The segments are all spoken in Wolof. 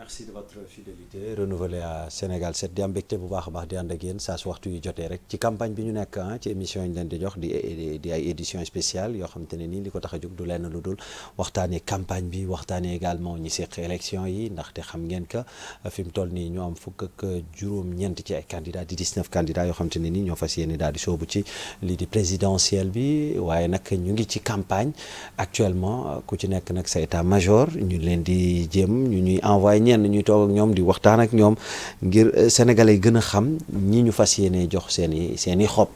merci de votre fidélité renouvelée à Sénégal 7 di am mbégte bu baax a baax di ànd ak yéen saa su waxtu yu jotee rek ci campagne bi ñu nekk ci émission yi ñu leen di jox di ay édition spéciale yoo xam te ne nii li ko tax a jóg du lenn lu dul waxtaanee campagne bi waxtaanee également ñi seq élection yi ndaxte xam ngeen que fi mu toll nii ñoo am fukk ak juróom-ñeent ci ay candidats di 19 candidats yoo xam te ne nii ñoo fas yéene daal di soobu ci lii di présidentielle bi waaye nag ñu ngi ci campagne actuellement ku ci nekk nag sa état major ñu leen di jéem ñu ñuy envoyé ñenn ñuy toog ak ñoom di waxtaan ak ñoom ngir sénégalais yi gën a xam ñi ñu fas yéene jox seen i xob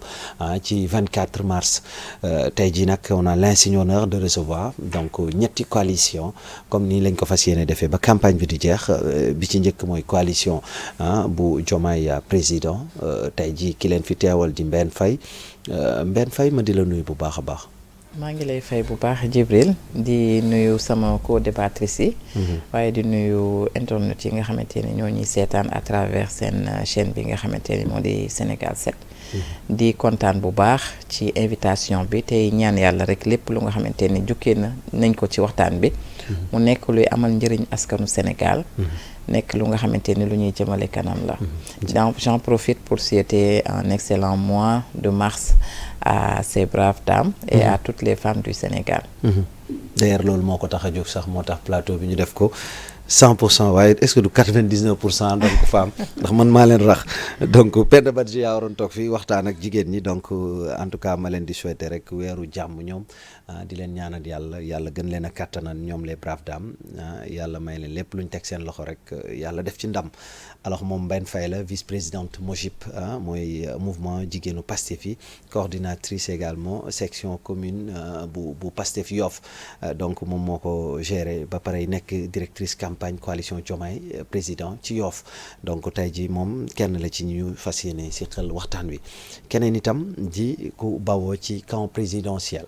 ci 24 mars tey jii nag on a l'insigne honneur de recevoir donc ñetti coalition comme nii lañ ko fas yéene defee ba campagne bi di jeex bi ci njëkk mooy coalition bu Diomaye président tey jii ki leen fi teewal di Mbène Faye ma di la nuyu bu baax a baax. maa ngi lay fay bu baax Djibril di nuyu sama co-débattrice yi waaye di nuyu internet yi nga xamante ni ñoo ñuy seetaan à travers seen chaîne bi nga xamante ni moo di Sénégal 7 di kontaan bu baax ci invitation bi tey ñaan yàlla rek lépp lu nga xamante ni jukkee nañ ko ci waxtaan bi mu nekk luy amal njëriñ askanu Sénégal nekk lu nga xamante ni lu ñuy jëmale kanam la donc j'en profite pour souhaiter un excellent mois de mars à ces braves dames et à toutes les femmes du Sénégal. D'ailleurs loolu moo ko tax a jóg sax moo tax plateau bi ñu def ko 100% waaye est-ce que du 99% donc femme ndax man maa leen rax donc Penda Badji yaa waroon toog fii waxtaan ak jigéen ñi donc en tout cas ma leen di souhaiter rek weeru jàmm ñoom di leen ñaanal yàlla gën leen a kattanal ñoom les braves dames yàlla may leen lépp lu ñu teg seen loxo rek yàlla def ci ndam alors moom Mbène Faye la vice-présidente MOJIP mooy mouvement jigéenu Pastef yi coordinatrice également section commune bu Pastef Yoff donc moom moo ko géré ba pare nekk directrice campagne coalition Diomaye président ci Yoff donc tey ji moom kenn la ci ñu fas yéene si xel waxtaan wi keneen itam di ku bawoo ci camp présidentiel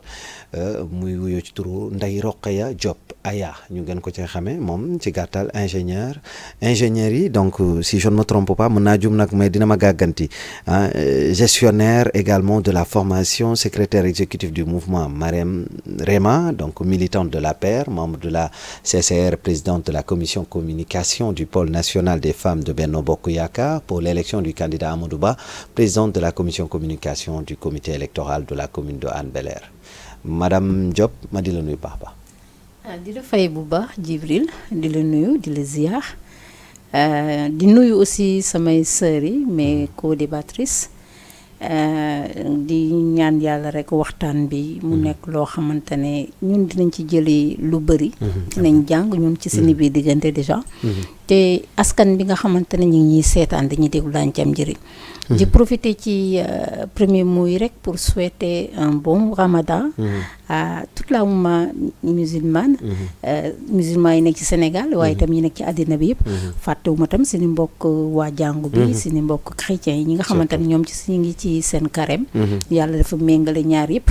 muy wuyoo ci turu Ndeye Rokhaya Diop Aya ñu gën ko ci xamee moom ci gàttal ingénieur yi donc si je ne me trompe pas mën naa jum nag mais dina ma gàgganti gestionnaire également de la formation secrétaire exécutif du mouvement Marème Réma donc militante de l'APR membre de la CCR présidente de la commission communication du pôle national des femmes de Benno Bokk Yakaar pour l'élection du candidat Amadou Ba présidente de la commission communication du comité électoral de la commune de Hann Bel-Air madame Diop ma di la nuyu baax baax. di la fay bu baax Djibril di la nuyu di la ziar di nuyu aussi samay sœurs yi mes co-débattrices di ñaan yàlla rek waxtaan bi mu nekk loo xamante ne ñun dinañ ci jëlee lu bëri. dinañ jàng ñun ci suñu biir diggante déjà. te askan bi nga xamante ne ñu ngi ñuy seetaan dañuy déglu daañu ci am njëriñ. di profiter ci premier mot yi rek pour souhaiter un bon Ramadan à toute la oumma musulmane. musulman yi nekk ci Sénégal waaye itam yi nekk ci àddina bi yëpp. fàttewuma tam suñu mbokk waa jàngu bi. suñu mbokk chrétiens yi ñi nga xamante ne ñoom ci ñu ngi ci seen carême. yàlla dafa méngale ñaar yëpp.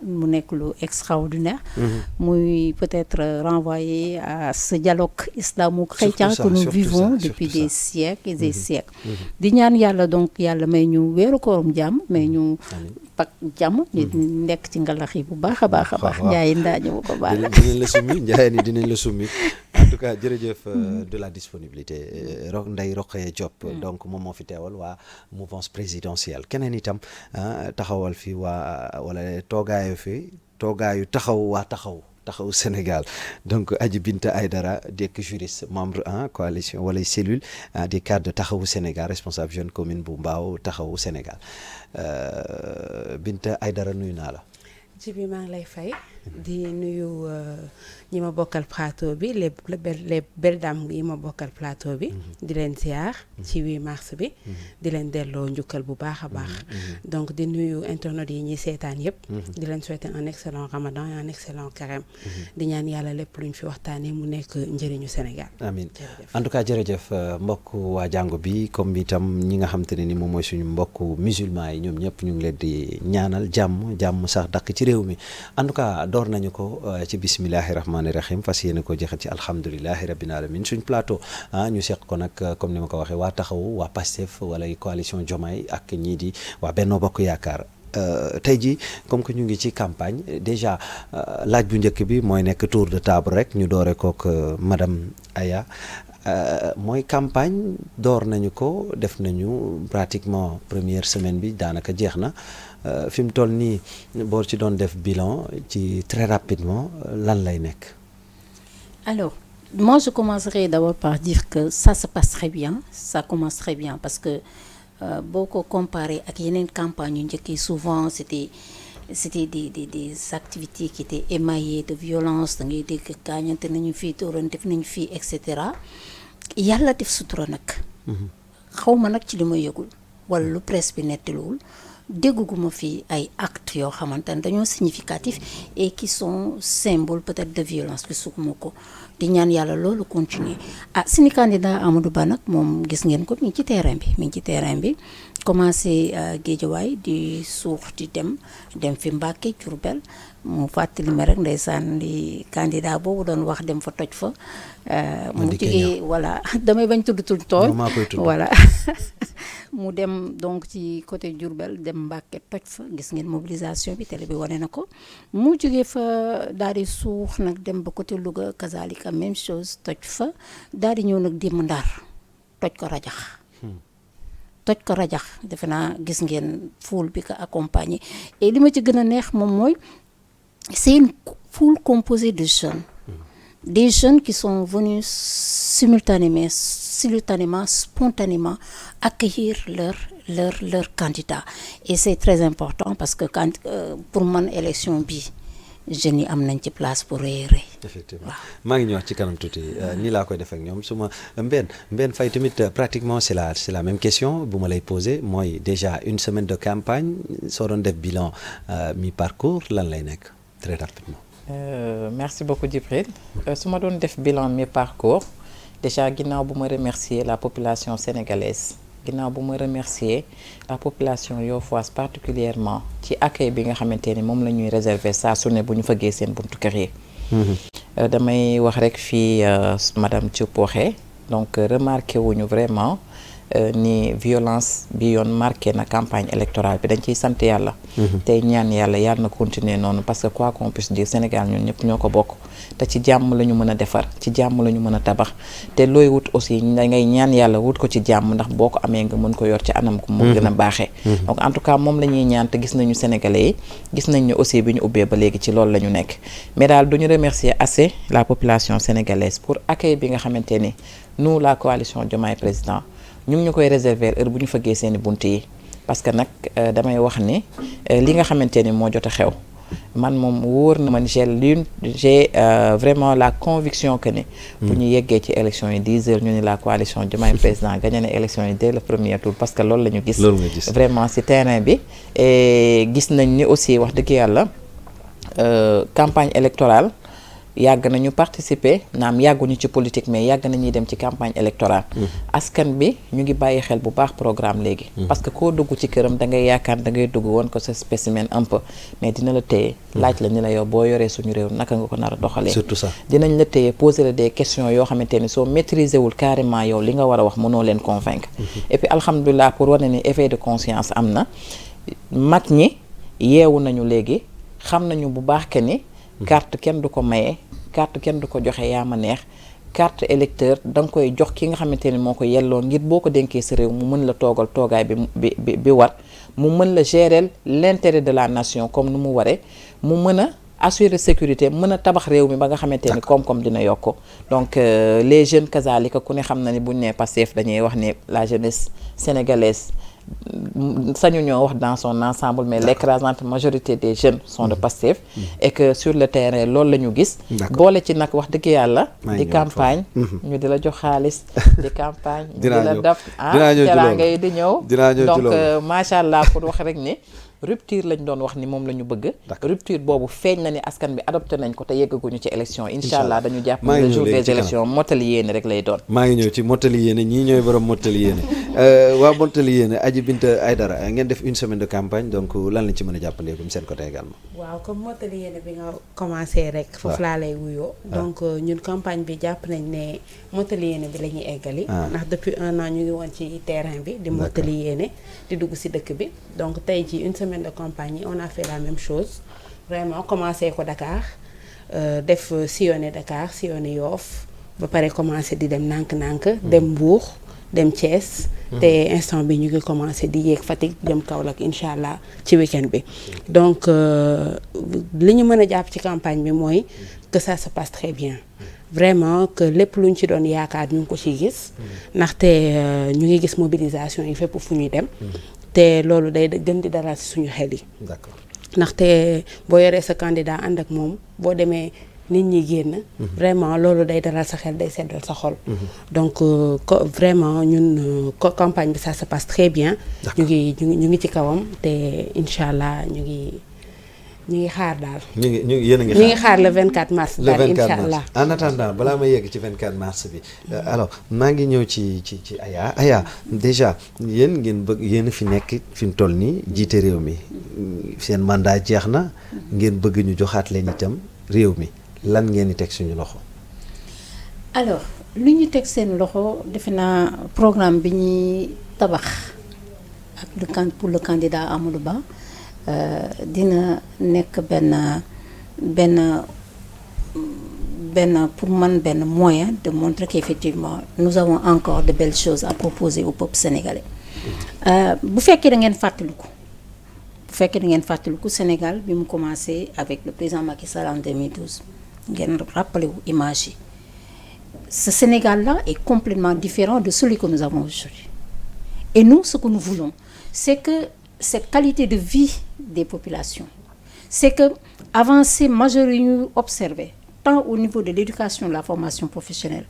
mu nekk lu extraordinaire. muy peut-être renvoyer à ce dialogue islamo-chrétien que nous vivons depuis des siècles et des siècles. di ñaan yàlla donc yàlla may ñu weeru koorum jàmm may ñu pak jàmm ñu nekk ci ngalax yi bu baax a baax a baax njaayi ndaa ñëw ko baax dinañ la summi njaayi ni dinañ la summi en tout cas jërëjëf de la disponibilité Ndeye Rokhaya Diop donc moom moo fi teewal waa mouvance présidentielle keneen itam taxawal fi waa wala toogaayu taxaw Sénégal donc Adji Binta Aïdara dekk juriste membre coalition wala cellule des cadres de taxawu Sénégal responsable jeune commune bu Mbao taxawu Sénégal Binta Aïdara nuyu naa la. ci bi maa ngi lay fay di nuyu ñi ma bokkal plateau bi les belles dames yi ma bokkal plateau bi di leen ziar ci 8 mars bi di leen delloo njukkal bu baax a baax donc di nuyu internautes yi ñuy seetaan yëpp di leen souhaiter un excellent Ramadan et un excellent carême di ñaan yàlla lépp luñ fi waxtaanee mu nekk njëriñu Sénégal. amiin en tout cas jërëjëf mbokk waa jàngo bi comme itam ñi nga xam te ne ni moom mooy suñu mbokk musulman yi ñoom ñëpp ñu ngi leen di ñaanal jàmm sax dakk ci réew mi en tout cas door nañu ko ci bismillahi rahmaani rahim fas yéene ko jeexal ci alhamdulilahi rabbil alamin suñ plateau ñu seq ko nag comme ni ma ko waxee waa taxawu waa Pastef wala coalition Diomaye ak ñii di waa Benno Bokk Yaakaar tey jii comme que ñu ngi ci campagne déjà laaj bu njëkk bi mooy nekk tour de table rek ñu doore kook madame Aya mooy campagne door nañu ko def nañu pratiquement première semaine bi daanaka jeex na fi mu toll nii boo ci doon def bilan ci très rapidement lan lay nekk. Alors, moi je commencerai d'abord par dire que ça se passe très bien, ça commence très bien parce que boo ko comparé ak yeneen campagne yu njëkk yi souvent c'était des activités qui étaient émaillées de violence, da ngay dégg gaañante nañu fii dóorante def nañu fii et cetera. Yàlla def sutura nag. xaw ma nag ci li ma yëgul wala lu presse bi nettiluwul dégguma fi ay actes yoo xamante ne dañoo significatifs et qui sont symboles peut-être de violence gisuma ko di ñaan yàlla loolu continuer suñu candidat Amadou Ba nag moom gis ngeen ko mi ngi ci terrain bi commencé Guédiawaye di suux di dem fi Mbacké Diourbel mu fàttali ma rek ndeysaan li candidat boobu doon wax dem fa toj fa mu jógee voilà damay bañ tudd tooñ voilà mu dem donc ci côté Diourbel dem Mbacké toj fa gis ngeen mobilisation bi télé bi wane na ko mu jógee fa daal di suux nag dem ba côté Louga kazalika même chose toj fa daal di ñëw nag démb Ndar toj ko rajax defe naa gis ngeen foule bi ko accompagné et li ma ci gën a neex moom mooy c'est une foule composée de jeunes des jeunes qui sont venus simultanément spontanément accueillir leur candidat et c'est très important parce que quand pour man élection bi jeunes yi am nañ ci place pour rëy. effectivement maa ngi ñëwaat ci kanam tuuti nii laa koy def ak ñoom su ma Mbène Faye tamit pratiquement c'est la même question bu ma lay poser mooy déjà une semaine de campagne soo doon def bilan mi-parcours lan lay nekk très rapidement. Merci beaucoup Djibril su ma doon def bilan mi-parcours déjà ginnaaw bu ma remercier la population sénégalaise. ginnaaw bu ma remercier la population yoofoise particulièrement ci accueil bi nga xamante ni moom la ñuy réserver saa su ne bu ñu fëggee seen buntu kër yi. damay wax rek fii madame Diop waxee donc remarqué wuñu vraiment ni violence bi yoon marqué na campagne électorale bi dañ ciy sant yàlla. tey ñaan yàlla na continuer noonu parce que quoi qu'on puisse dire Sénégal ñun ñëpp ñoo ko bokk te ci jàmm la ñu mën a defar ci jàmm la ñu mën a tabax te looy wut aussi da ngay ñaan yàlla wut ko ci jàmm ndax boo ko amee nga mën ko yor ci anam gu mu gën a baaxee. donc en tout cas moom la ñuy ñaan te gis nañu Sénégalais yi gis nañ ne aussi bi ñu ubbee ba léegi ci loolu la ñu nekk mais daal duñu remercier assez la population sénégalaise pour accueil bi nga xamante ni nous la coalition Diomaye Président ñu ngi ñu koy réserver heure bu ñu fëggee seeni bunt yi parce que nag damay wax ni li nga xamante ni moo jot a xew man moom wóor na man j'ai vraiment la conviction que ni bu ñu yeggee ci élection yi 10 heures ñu ni la coalition Diomaye Président gagné na élection yi dès le premier tour parce que loolu la ñu gis vraiment ci terrain bi et gis nañ ni aussi wax dëgg yàlla campagne électorale yàgg nañu participer naam yàgguñu ci politique mais yàgg nañuy dem ci campagne électorale askan bi ñu ngi bàyyi xel bu baax programme léegi parce que koo dugg ci këram da ngay yaakaar da ngay dugg woon ko sa spécimen un peu mais dina la téye laaj la ni la yow boo yoree suñu réew naka nga ko nar a doxalee surtout ça dinañ la téye poser la des questions yoo xamante ni soo maîtriser wul carrément yow li nga war a wax mënoo leen convaincre et puis alhamdulilah pour wane ni effet de conscience am na mag ñi yeewu nañu léegi xam nañu bu baax que ni carte kenn du ko maye carte kenn du ko joxe yaa ma neex carte électeur da nga koy jox ki nga xamante ni moo ko yelloo ngir boo ko dénkee sa réew mu mën la toogal toogaay bi war mu mën la gérer l'intérêt de la nation comme nu mu waree mu mën a assurer sécurité mën a tabax réew mi ba nga xamante ni koom-koom dina yokk donc les jeunes kazalika ku ne xam na ni buñ nee Pastef dañuy wax ne la jeunesse sénégalaise sañu ñoo wax dans son ensemble mais l'écrasante majorité des jeunes sont de Pastef et que sur le terrain loolu la ñu gis boole ci nag wax dëgg yàlla di campagne ñu di la jox xaalis di campagne ñu di la def teraanga yi di ñëw donc macha allah pour wax rek ni rupture lañ doon wax ni moom la ñu bëgg rupture boobu feeñ na ni askan bi adopté nañ ko te yeggaguñu ci élection incha allah dañu jàpp le jour des élections mottali yéene rek lay doon maa ngi ñëw ci mottali yéene ñii ñooy borom mottali yéene waa mottali yéene Adji Binta Aïdara ngeen def une semaine de campagne donc lan lañ ci mën a jàppandeekum seen côté également waaw comme mottali yéene bi nga commencé rek foofu laa lay wuyoo donc ñun campagne bi jàpp nañ ne mottali yéene bi la ñuy eggali ndax depuis 1 an ñu ngi woon ci terrain bi di mottali yéene di dugg si dëkk bi donc tey ji une semaine semaine de campagne yi on a fait la même chose vraiment commencé ko Dakar def sillonné Dakar sillonné Yoff ba pare commencé di dem nànk-nànk dem Mbour dem Thiès te instant bi ñu ngi commencé di yéeg Fatick dem Kaolack incha allah ci week-end bi donc li ñu mën a jàpp ci campagne bi mooy que ça se passe très bien vraiment que lépp luñ ci doon yaakaar ñu ngi ko ciy gis ndaxte ñu ngi gis mobilisation yi fépp fu ñuy dem te loolu day gën di dalal ci suñu xel yi. D'accord. Ndaxte boo yoree sa candidat ànd ak moom boo demee nit ñi génn vraiment loolu day dalal sa xel day seddal sa xol donc vraiment ñun campagne bi ça se passe très bien ñu ngi ci kawam te incha allah ñu ngi xaar daal ñu ngi xaar le 24 mars daal incha allah. En attendant balaa ma yegg ci 24 mars bi alors maa ngi ñëw ci Aya déjà yéen ngeen bëgg yéen fi nekk fi mu toll nii jiite réew mi seen mandat jeex na ngeen bëgg ñu joxaat leen itam réew mi lan ngeen di teg suñu loxo. alors lu ñu teg seen loxo defe naa programme bi ñuy tabax ak pour le candidat Amadou Ba dina nekk benn pour man benn moyen de montrer qu'effectivement nous avons encore de belles choses à proposer au peuple sénégalais. bu fekkee da ngeen fàttaliku Sénégal bi mu commencé avec le président Macky Sall en 2012. ngeen rappelé wu image yi ce Sénégal-là est complètement différent de celui que nous avons aujourd'hui et nous ce que nous voulons c'est que cette qualité de vie des populations c'est que avancées majeures yi ñu observé tant au niveau de l'éducation de la formation professionnelle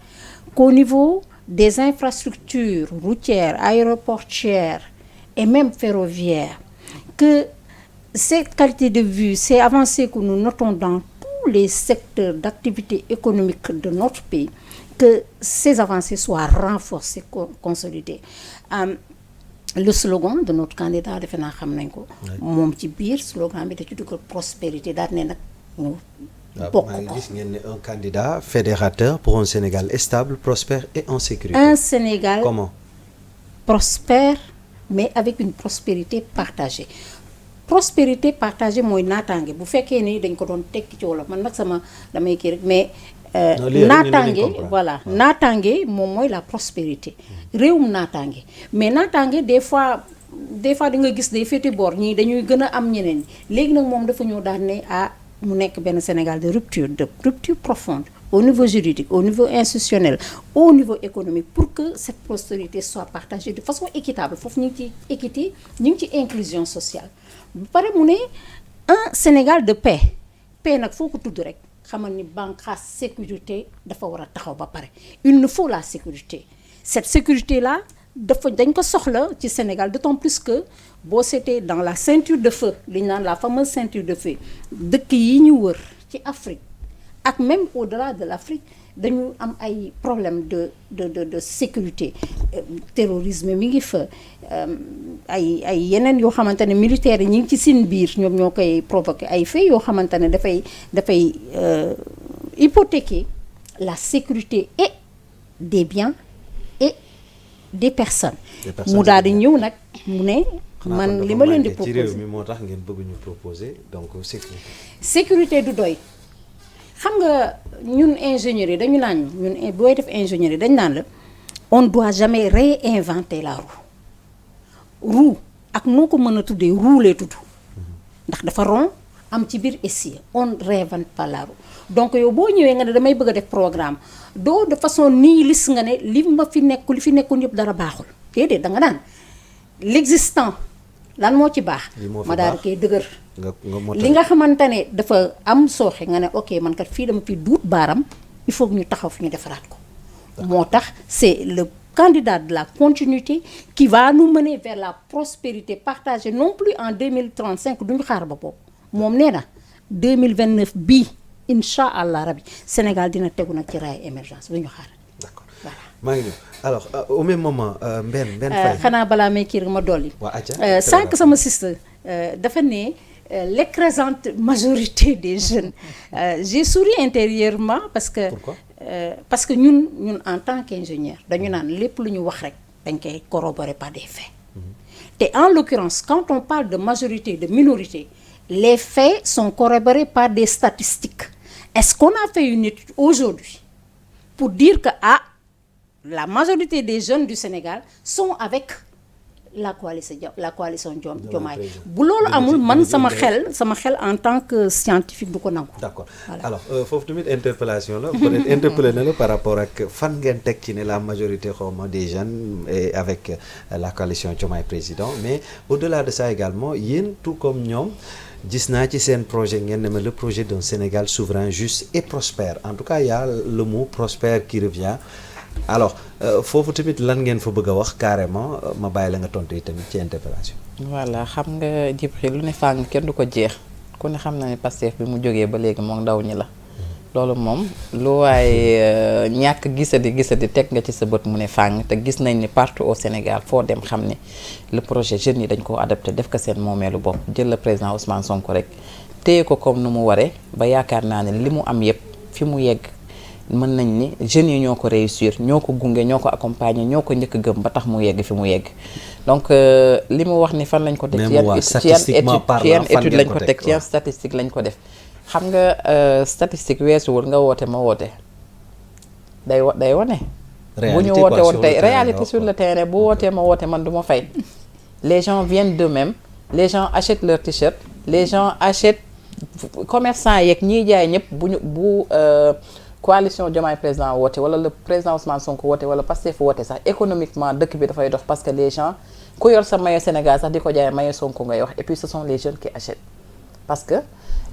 qu'au niveau des infrastructures routières aéroportuaires et même ferroviaires que cette qualité de vie ces avancées que nous notons dans les secteurs d'activité économique de notre pays que ces avancées soient renforcées consolidées le slogan de notre candidat defe naa xam nañ ko moom ci biir slogan bi da ci dugg prospérité daal ne nag ñu bokk ko gis ngeen ne un candidat fédérateur pour un Sénégal stable prospère et en sécurité. Un Sénégal comment prospère mais avec une prospérité partagée mooy naataange bu fekkee ni dañ ko doon tekki ci wolof man nag damay kii rek mais naataange voilà naataange moom mooy la prospérité réewum naataange mais naataange des fois di nga gis day féete boor ñii dañuy gën a am ñeneen ñi léegi nag moom dafa ñëw daal ne mu nekk benn Sénégal de rupture profonde au niveau juridique au niveau institutionnel au niveau économique pour que cette prospérité soit partagée de façon équitable foofu ñu ngi ci équité ñu ngi ci inclusion sociale ba pare mu ne un Sénégal de paix nag foo ko tudd rek xamal ni banqaas sécurité dafa war a taxaw ba pare il nous faut la sécurité cette sécurité là dañ ko soxla ci Sénégal d'autant plus que boo seetee dans la ceinture de feu li ñu naan la fameuse ceinture de feu dëkk yi ñu wër ci Afrique ak même au-delà de l'Afrique dañu am ay problème de sécurité terrorisme mi ngi fa ay yeneen yoo xamante ne militaires yi ñu ngi ci seen biir ñoom ñoo koy provoquer ay faits yoo xamante ne dafay hypothéquer la sécurité et des biens et des personnes mu daal di ñëw nag mu ne man li ma leen di proposer ci réew mi moo tax ngeen bëgg ñu proposer donc sécurité du doy xam nga ñun ingénieurs yi dañu naan ñun booy def ingénieurs yi dañu naan la on ne doit jamais réinventer la roue ak noo ko mën a tuddee roue lay tudd ndax dafa rond am ci biir essieu on réinvente pas la roue donc yow boo ñëwee nga ne damay bëgg a def programme doo de façon nihiliste nga ne li fi nekkoon yëpp dara baaxul déedéet da nga naan l'existant lan moo ci baax ma daal di koy dëgër li nga xamante ne dafa am sooxe nga ne ok man kat fii dama fi duut baaram il faut que ñu taxaw fi ñu defaraat ko moo tax c'est le candidat de la continuité qui va nous mener vers la prospérité partagée non plus en 2035 duñu xaar ba boobu moom nee na 2029 bii incha allah rabi Sénégal dina tegu nag ci raay émergence bu ñu xaar. d'accord voilà maa ngi ñëw alors au même moment Mbène Faye xanaa balaa may kii rek ma dolli. waa sànq sama sister dafa ne l'écrasante majorité des jeunes j'ai souri intérieurement parce que. Pourquoi? Parce que ñun en tant qu'ingénieur dañu naan lépp lu ñu wax rek dañ koy corroborer par des faits Et en l'occurrence, quand on parle de majorité, de minorité, les faits sont corroborés par des statistiques. Est-ce qu'on a fait une étude aujourd'hui pour dire que la majorité des jeunes du Sénégal sont avec la coalition Diomaye? Bu loolu amul, man sama xel en tant que scientifique du ko nangu. D'accord. Voilà. Alors foofu tamit interpellation la peut-être interpellé na la par rapport ak fan ngeen teg ci ne la majorité xawma des jeunes et avec la coalition Diomaye président, mais au-delà de ça également yéen tout comme ñoom gis naa ci seen projet ngeen ne ma le projet d'un Sénégal souverain, juste et prospère. En tout cas il y a le mot prospère qui revient. Alors foofu tamit lan ngeen fa bëgg a wax carrément, ma bàyyi la nga tontu tamit ci interpellation. voilà xam nga Djibril lu ne fàng kenn du ko jeex ku ne xam na ne Pastef bi mu jógee ba léegi moom ndaw ñi la loolu moom lu waaye ñàkk gisadi teg nga ci sa bët mu ne fàng te gis nañ ni partout au Sénégal foo dem xam ne le projet jeunes yi dañ koo adapté def ko seen moomeelu bopp jël le président Ousmane Sonko rek téye ko comme nu mu waree ba yaakaar naa ne li mu am yëpp fi mu yegg mën nañ ni jeunes yi ñoo ko réussir ñoo ko gunge ñoo ko accompagner ñoo ko njëkk gëm ba tax mu yegg fi mu yegg donc li mu wax ni fan lañ ko teg ci yan étude lañ ko teg ci yan statistique lañ ko def xam nga statistique weesuwul nga woote ma woote day wane bu ñu woote woon tey réalité sur le terrain bu wootee ma woote man du ma fay les gens viennent d'eux-mêmes, les gens achètent leurs t-shirts, les gens achètent commerçants yeeg ñiy jaay ñëpp bu coalition Diomaye président woote wala le président Ousmane Sonko woote wala Pastef woote sax économiquement dëkk bi dafay dox parce que les gens ku yor sa maillot Sénégal sax di ko jaay maillot Sonko ngay wax et puis ce sont les jeunes qui achètent parce que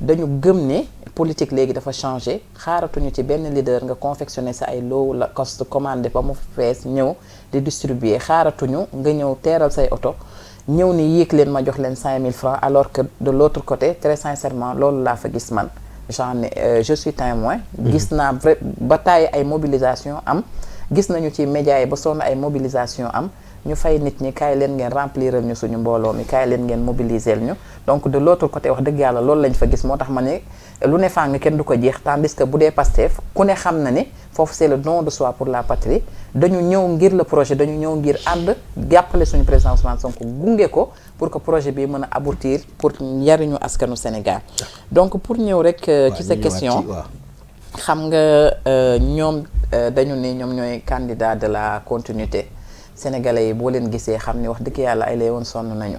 dañu gëm ne politique léegi dafa changé xaaratuñu ci benn leader nga confectionner sa ay lot la coste commandé ba mu fees ñëw di distribuer xaaratuñu nga ñëw teeral say oto ñëw ni yéeg leen ma jox leen 5000 francs alors que de l'autre côté très sincèrement loolu laa fa gis man je suis témoin gis naa vrai ba tàyyi ay mobilisation am gis nañu ci médias yi ba sonn ay mobilisation am ñu fay nit ñi kaay leen ngeen rempliral ñu suñu mbooloo mi kaay leen ngeen mobiliser ñu donc de l'autre côté wax dëgg yàlla loolu lañ fa gis moo tax ma ne lu ne fàng kenn du ko jeex tandis que bu dee Pastef ku ne xam na ne foofu c'est le don de soi pour la patrie dañu ñëw ngir le projet dañu ñëw ngir ànd jàppale suñu président Ousmane Sonko gunge ko pour que projet bi mën a aboutir pour njariñu askanu Sénégal donc pour ñëw rek ci sa question xam nga ñoom dañu ne ñoom ñooy candidat de la continuité sénégalais yi boo leen gisee xam ni wax dëgg yàlla ay lay woon sonn nañu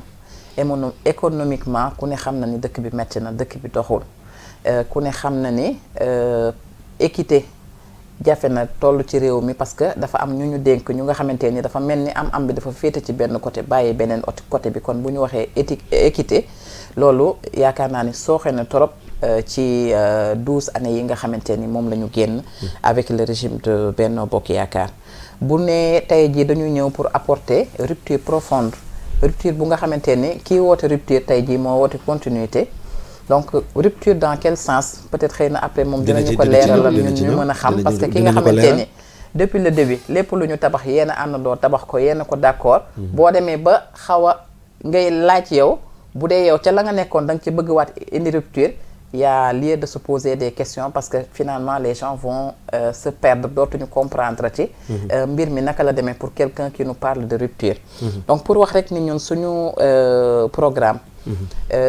économiquement ku ne xam na ni dëkk bi metti na dëkk bi doxul ku ne xam na ni équité jafe na toll ci réew mi parce que dafa am ñu dénk ñu nga xamante ni dafa mel ni am bi dafa féete ci benn côté bàyyi beneen côté bi kon bu ñu waxee équité loolu yaakaar naa ni sooxe na trop ci 12 années yi nga xamante ni moom la ñu génn avec le régime de Benno Bokk Yaakaar bu ne tey jii dañu ñëw pour apporter rupture profonde rupture bu nga xamante ni kii woote rupture tey jii moo woote continuité donc rupture dans quel sens peut-être xëy na après moom dinañu ko leeralal ñun ñu mën a xam parce que ki nga xamante ni depuis le début lépp lu ñu tabax yéen a àndandoo tabax ko yéen a ko d'accord boo demee ba xaw a ngay laaj yow bu dee yow ca la nga nekkoon da nga ci bëgg waat indi rupture il y a lieu de se poser des questions parce que finalement les gens vont se perdre dootuñu comprendre ci mbir mi naka la demee pour quelqu'un qui nous parle de rupture donc pour wax rek ni ñun suñu programme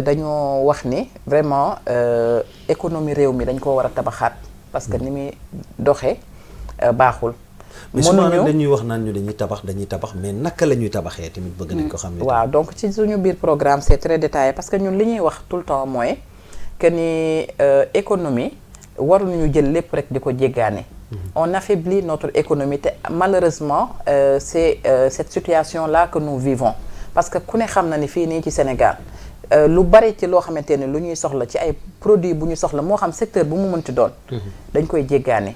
dañoo wax ni vraiment économie réew mi dañ ko war a tabaxaat parce que ni muy doxee baaxul mais souvent dañuy wax naan ñu dañuy tabax mais naka la ñuy tabaxee tamit bëgg nañ ko xam ne waaw donc ci suñu biir programme c'est très détaillé parce que ñun li ñuy wax tout le temps mooy que ni économie waruñu jël lépp rek di ko jéggaane on affaiblit notre économie te malheureusement c'est cette situation là que nous vivons parce que ku ne xam na ni fii nii ci Sénégal lu bari ci loo xamante ni lu ñuy soxla ci ay produits bu ñu soxla moo xam secteur bu mu mënti doon dañ koy jéggaane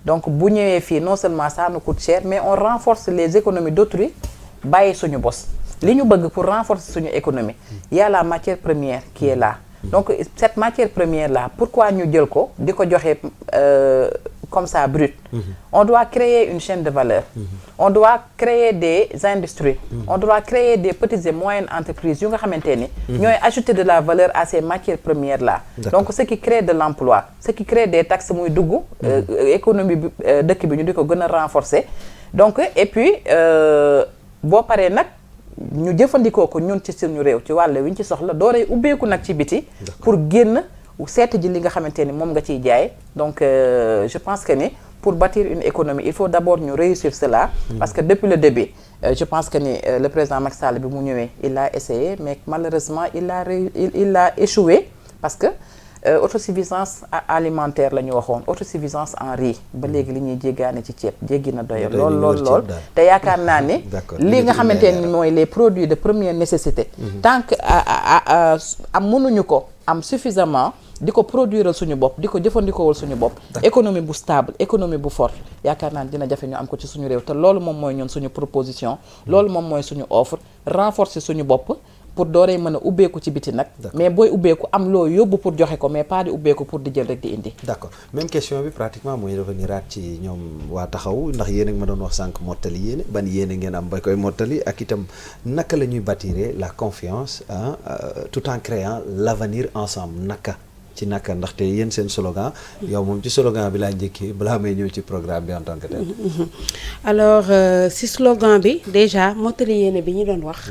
donc bu ñëwee fii non seulement ça nous coûte cher mais on renforce les économies d'autrui bàyyi suñu bos li ñu bëgg pour renforcer suñu économie il y a la matière première qui est là donc cette matière première là pourquoi ñu jël ko di ko joxe comme ça brut on doit créer une chaîne de valeur on doit créer des industries on doit créer des petites et moyennes entreprises yu nga xamante ni ñooy ajouter de la valeur à ces matières premières là donc ce qui crée de l'emploi ce qui crée des taxes muy dugg économie bi dëkk bi ñu di ko gën a renforcer donc et puis boo paree nag ñu jëfandikoo ko ñun ci suñu réew ci wàll wi ñu ci soxla dooree ubbeeku nag ci biti pour génn seet ji li nga xamante ni moom nga ciy jaay donc je pense que ni pour bâtir une économie il faut d'abord ñu réussir cela parce que depuis le début je pense que ni le président Macky Sall bi mu ñëwee il a essayé mais malheureusement il a échoué parce que autosuffisance alimentaire la ñu waxoon autosuffisance en riz ba léegi li ñuy jéggaane ci ceeb jéggi na doyal lool te yaakaar naa ni li nga xamante ni mooy les produits de première nécessité tant que am mënuñu ko am suffisamment di ko produire suñu bopp di ko jëfandikoowal suñu bopp économie bu stable économie bu forte yaakaar naa dina jafe ñu am ko ci suñu réew te loolu moom mooy ñun suñu proposition loolu moom mooy suñu offre renforcer suñu bopp pour dooree mën a ubbeeku ci biti nag mais booy ubbeeku am loo yóbbu pour joxe ko mais pas di ubbeeku pour di jël rek di indi d'accord même question bi pratiquement mooy revenir aat ci ñoom waa taxaw ndax yéen a ngi ma doon wax sànq mottali yéene ban yéene ngeen am ba koy mottali ak itam naka la ñuy bâtir la confiance tout en créant l'avenir ensemble naka ndaxte yéen seen slogan yow moom ci slogan bi laa njëkkee balaa may ñëw ci programme bi en tant que tel. alors si slogan bi déjà mottali yéene bi ñu doon wax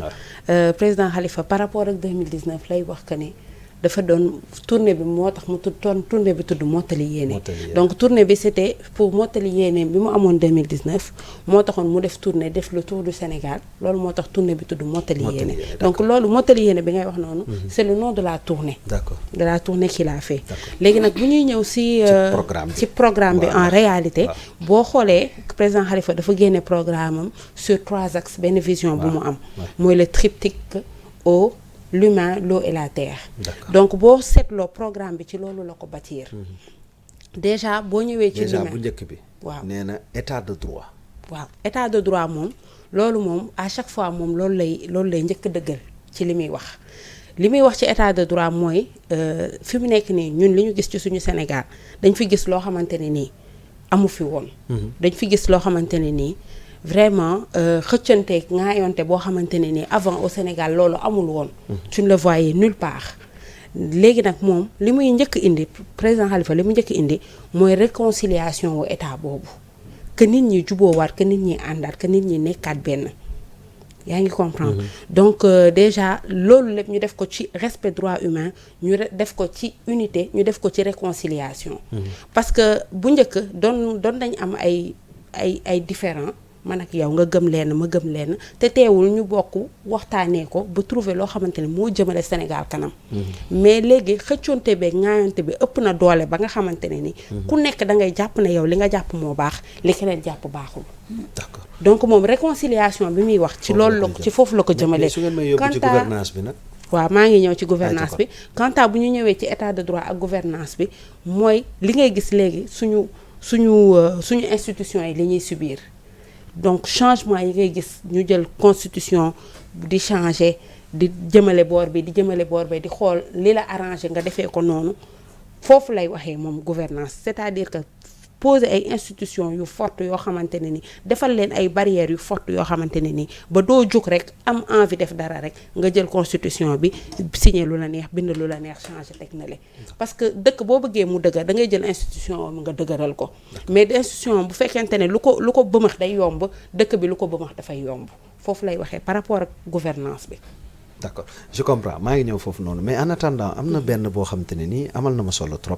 président Khalifa par rapport ak 2019 lay wax que ne dafa doon tournée bi moo tax mu tournée bi tudd mottali yéene donc tournée bi c'était pour mottali yéene bi mu amoon 2019 moo taxoon mu def tournée def le tour du Sénégal loolu moo tax tournée bi tudd mottali yéene donc loolu mottali yéene bi ngay wax noonu c'est le nom de la tournée de la tournée qu'il a fait léegi nag bu ñuy ñëw ci programme bi en réalité boo xoolee président Khalifa dafa génne programme am sur 3 axes benn vision bu mu am mooy le triptyque au l'humain, l'eau et la terre. Donc boo seetloo programme bi ci loolu la ko bâtir. Déjà boo ñëwee ci l'humain bu njëkk bi. waaw nee na état de droit. waaw état de droit moom loolu moom à chaque fois moom loolu lay njëkk dëggal ci li muy wax. li muy wax ci état de droit mooy fi mu nekk nii ñun li ñu gis ci suñu Sénégal dañ fi gis loo xamante ne nii amu fi woon. dañ fi gis loo xamante ne nii. vraiment xëccanteeg ngaayonte boo xamante ne ni avant au Sénégal loolu amul woon tu ne le voyais nulle part léegi nag moom li muy njëkk indi président Khalifa li mu njëkk indi mooy réconciliation wu état boobu que nit ñi juboowaat que nit ñi àndaat que nit ñi nekkaat benn yaa ngi comprendre donc déjà loolu lépp ñu def ko ci respect droit humain ñu def ko ci unité ñu def ko ci réconciliation parce que bu njëkk doon dañ am ay différents man ak yow nga gëm leen ma gëm leen te teewul ñu bokk waxtaanee ko ba trouver loo xamante ne moo jëmale Sénégal kanam mais léegi xëccoonte beeg ŋaayonte bi ëpp na doole ba nga xamante ne ni ku nekk da ngay jàpp ne yow li nga jàpp moo baax li keneen jàpp baaxul d'accord donc moom réconciliation bi muy wax ci loolu la ci foofu la ko jëmale su ngeen may yóbbu ci gouvernance bi nag waaw maa ngi ñëw ci gouvernance bi quant à bu ñu ñëwee ci état de droit ak gouvernance bi mooy li ngay gis léegi suñu institution yi li ñuy subir donc changement yi ngay gis ñu jël constitution di changer di jëmale boor bi di xool li la arrangé nga defee ko noonu foofu lay waxee moom gouvernance c'est-à-dire que poser ay institutions yu fortes yoo xamante ne ni defal leen ay barrières yu fortes yoo xamante ne ni ba doo jóg rek am envie def dara rek nga jël constitution bi signer lu la neex bind lu la neex changer teg na le parce que dëkk boo bëggee mu dëgër da ngay jël institution nga dëgëral ko mais institution bu fekkente ne lu ko bëmax day yomb dëkk bi lu ko bëmax dafay yomb foofu lay waxee par rapport ak gouvernance bi d'accord je comprends maa ngi ñëw foofu noonu mais en attendant am na benn boo xam te ne nii amal na ma solo trop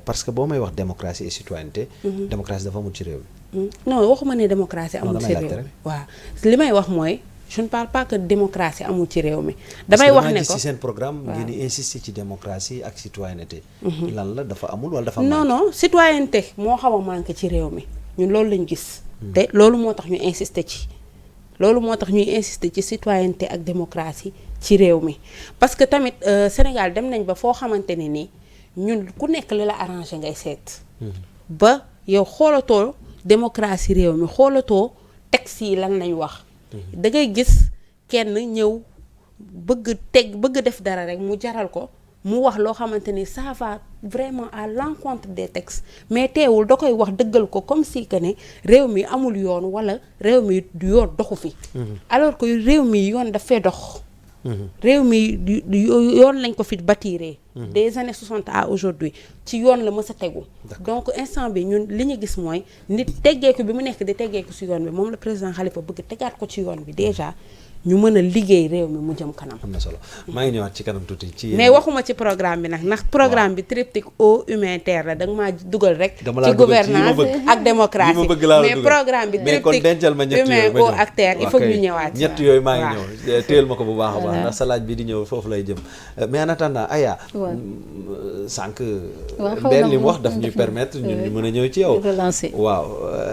parce que boo may wax démocratie et citoyenneté démocratie dafa amul ci réew mi non waxuma ne démocratie amul ci réew mi waaw li may wax mooy je ne parle pas que démocratie amul ci réew mi damay wax ne ko ci seen programme ngeen insister ci démocratie ak citoyenneté lan la dafa amul wala dafa non citoyenneté moo xaw a manqué ci réew mi ñun loolu lañ gis te loolu moo tax ñu insister ci ñuy insister ci citoyenneté ak démocratie ci réew mi parce que tamit Sénégal dem nañ ba foo xamante ne ni ñun ku nekk li la arrangé ngay seet ba yow xoolatoo démocratie réew mi xoolatoo texte yi lan lañ wax da ngay gis kenn ñëw bëgg def dara rek mu jaral ko mu wax loo xamante ni ça va vraiment à l'encontre des textes mais teewul da koy wax dëggal ko comme si que ne réew mi amul yoon wala réew mi du yoon doxu fi alors que réew mi yoon daf fee dox réew mi yoon lañ ko fi bâtiré des années 60 à aujourd'hui ci yoon la mës a tegu donc instant bi ñun li ñu gis mooy nit teggeeku bi mu nekk di teggeeku ci yoon bi moom la président Khalifa bëgg tegaat ko ci yoon bi déjà ñu mën a liggéey réew mi mu jëm kanam. am na solo maa ngi ñëwaat ci kanam tuuti ci mais waxuma ci programme bi nag ndax programme bi triptyque eau humain terre la danga maa dugal rek ci gouvernance ak démocratie mais programme bi triptyque humain eau ak terre il faut ñu ñëwaat ci ñett yooyu maa ngi ñëw téyel ma ko bu baax a baax ndax sa laaj bi di ñëw foofu lay jëm mais en attendant Aya sànq Ndeye li mu wax daf ñuy permettre ñun ñu mën a ñëw ci yow waaw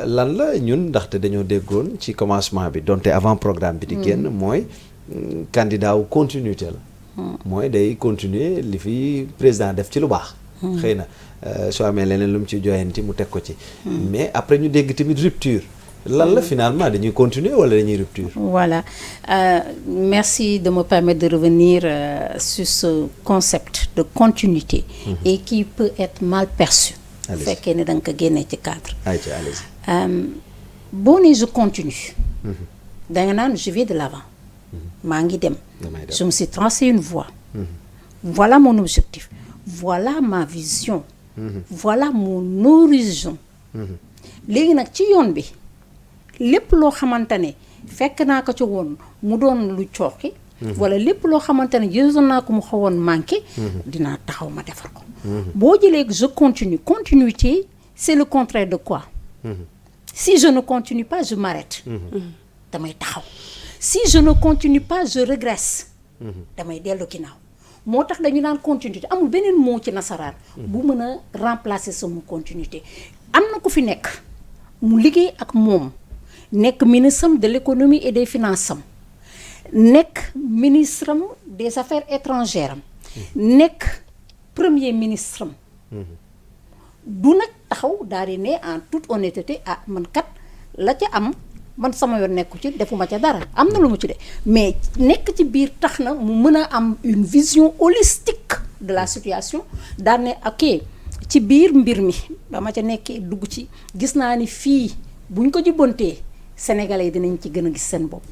lan la ñun ndaxte dañoo déggoon ci commencement bi donte avant programme bi di génn mooy candidat wu continuité la mooy day continuer li fi président def ci lu baax xëy na soo amee leneen lu mu ci joyanti mu teg ko ci mais après ñu dégg tamit rupture lan la finalement dañuy continuer wala dañuy rupture. Voilà merci de me permettre de revenir sur ce concept de continuité et qui peut être mal perçu bu fekkee ne da nga ko génnee ci cadre boo nee je continue da nga naan je vais de l'avant maa ngi dem je me suis tracé une voie voilà mon objectif voilà ma vision voilà mon horizon léegi nag ci yoon bi lépp loo xamante ne fekk naa ko ci woon mu doon lu cooki wala lépp loo xamante ne gisoon naa ko mu xawoon manqué dinaa taxaw ma defar ko boo jëlee je continue continuité c'est le contraire de quoi si je ne continue pas je m'arrête damay taxaw si je ne continue pas je régresse damay dellu ginnaaw moo tax dañu naan continuité amul beneen mot ci nasaraan bu mën a remplacer sama continuité am na ku fi nekk mu liggéey ak moom nekk ministre de l'économie et des finances am nekk ministre des affaires étrangères am nekk premier ministre am du nag taxaw daal di ne en toute honnêteté ah man kat la ca am man sama yoon nekku ci defuma ca dara am na lu mu ci de mais nekk ci biir tax na mu mën a am une vision holistique de la situation daal ne ok ci biir mbir mi ba ma ca nekkee dugg ci gis naa ni fii buñ ko jubbantee sénégalais yi dinañ ci gën a gis seen bopp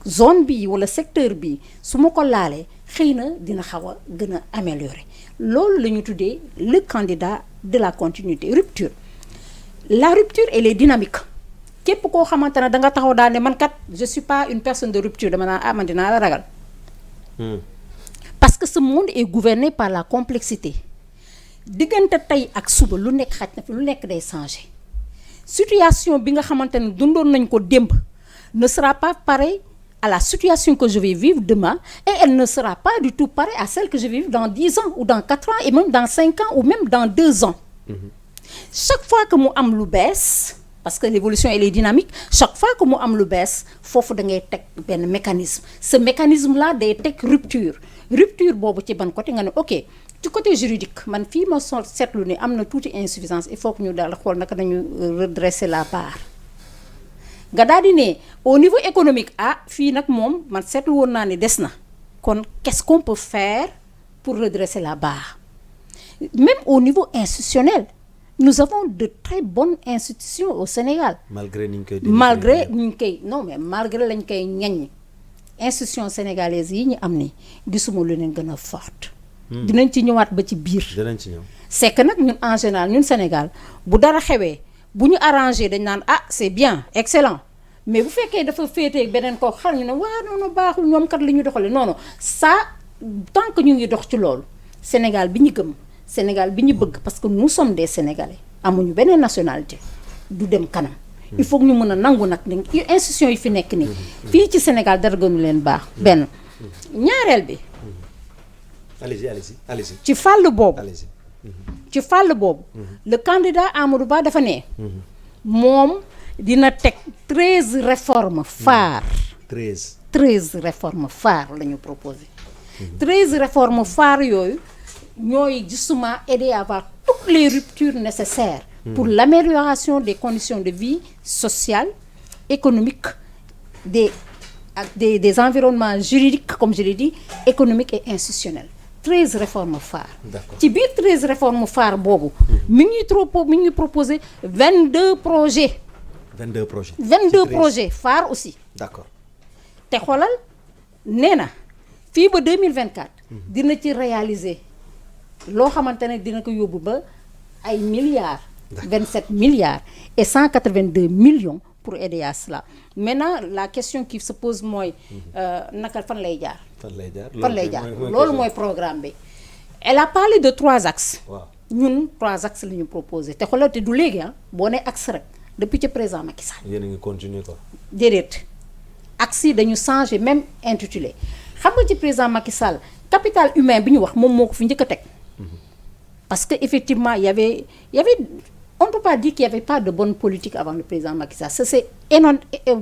zone bi wala secteur bi su ma ko laalee xëy na dina xaw a gën a améliorer loolu la ñu tuddee le candidat de la continuité rupture la rupture elle est dynamique képp koo xamante ne da nga taxaw daal ne man kat je suis pas une personne de rupture dama naan man dinaa la ragal parce que ce monde est gouverné par la complexité diggante tey ak suba lu nekk xaj na fi lu nekk day changer situation bi nga xamante ne dundoon nañ ko démb ne sera pas pareil à la situation que je vais vivre demain et elle ne sera pas du tout pareille à celle que je vais vivre dans 10 ans ou dans 4 ans et même dans 5 ans ou même dans 2 ans chaque fois que mu am lu bees parce que l'évolution elle est dynamique chaque fois que mu am lu bees foofu da ngay teg benn mécanisme ce mécanisme là day teg rupture boobu ci ban côté nga ne ok ci côté juridique man fii ma seetlu ni am na tuuti insuffisance il faut que ñu daal xool naka nañu redresser la barre nga daal di ne au niveau économique fii nag moom man seetlu woon naa ne des na kon qu'est-ce qu'on peut faire pour redresser la barre même au niveau institutionnel nous avons de très bonnes institutions au Sénégal malgré lañ koy ñañ institutions sénégalaises yi ñu am ni gisuma lu leen gën a forte dinañ ci ñëwaat ba ci biir c'est que nag ñun en général ñun Sénégal bu dara xewee bu ñu arrangé dañ naan c'est bien excellent mais bu fekkee dafa féetee beneen ko xal ñu ne waa noonu baaxul ñoom kat li ñu doxale non ça tant que ñu ngi dox ci loolu Sénégal bi ñu gëm Sénégal bi ñu bëgg parce que nous sommes des Sénégalais amuñu beneen nationalité du dem kanam il faut que ñu mën a nangu nag ni institution yi fi nekk nii fii ci Sénégal dara gënu leen baax benn ñaareel bi allez-y. ci fàll boobu le candidat Amadou Ba dafa ne moom dina teg 13 réformes phares 13 réformes phares la ñu proposé 13 réformes phares yooyu ñooy justement aider à avoir toutes les ruptures nécessaires pour l'amélioration des conditions de vie sociales, économiques, des environnements juridiques, comme je l'ai dit, économiques et institutionnels. 13 réformes phares. Ci biir 13 réformes phares boobu mi ngi proposé 22 projets. 22 projets phares aussi. D'accord. te xoolal nee na fii ba 2024 dina ci réaliser loo xamante ne dina ko yóbbu ba ay milliards 27 milliards et 182 millions pour aider à cela. Maintenant la question qui se pose mooy naka fan lay jaar. fan lay jaar loolu mooy programme bi. Elle a parlé de 3 axes. waaw ñun 3 axes la ñu proposé te xoolal te du léegi boo nee axe rek depuis ca président Macky Sall. yéen a ngi continuer quoi. déedéet axes yi dañu changé même intitulé xam nga ci président Macky Sall capital humain bi ñu wax moom moo ko fi njëkk a teg. Parce que effectivement il y avait on ne peut pas dire qu'il n'y avait pas de bonne politique avant le président Macky Sall. Ça c'est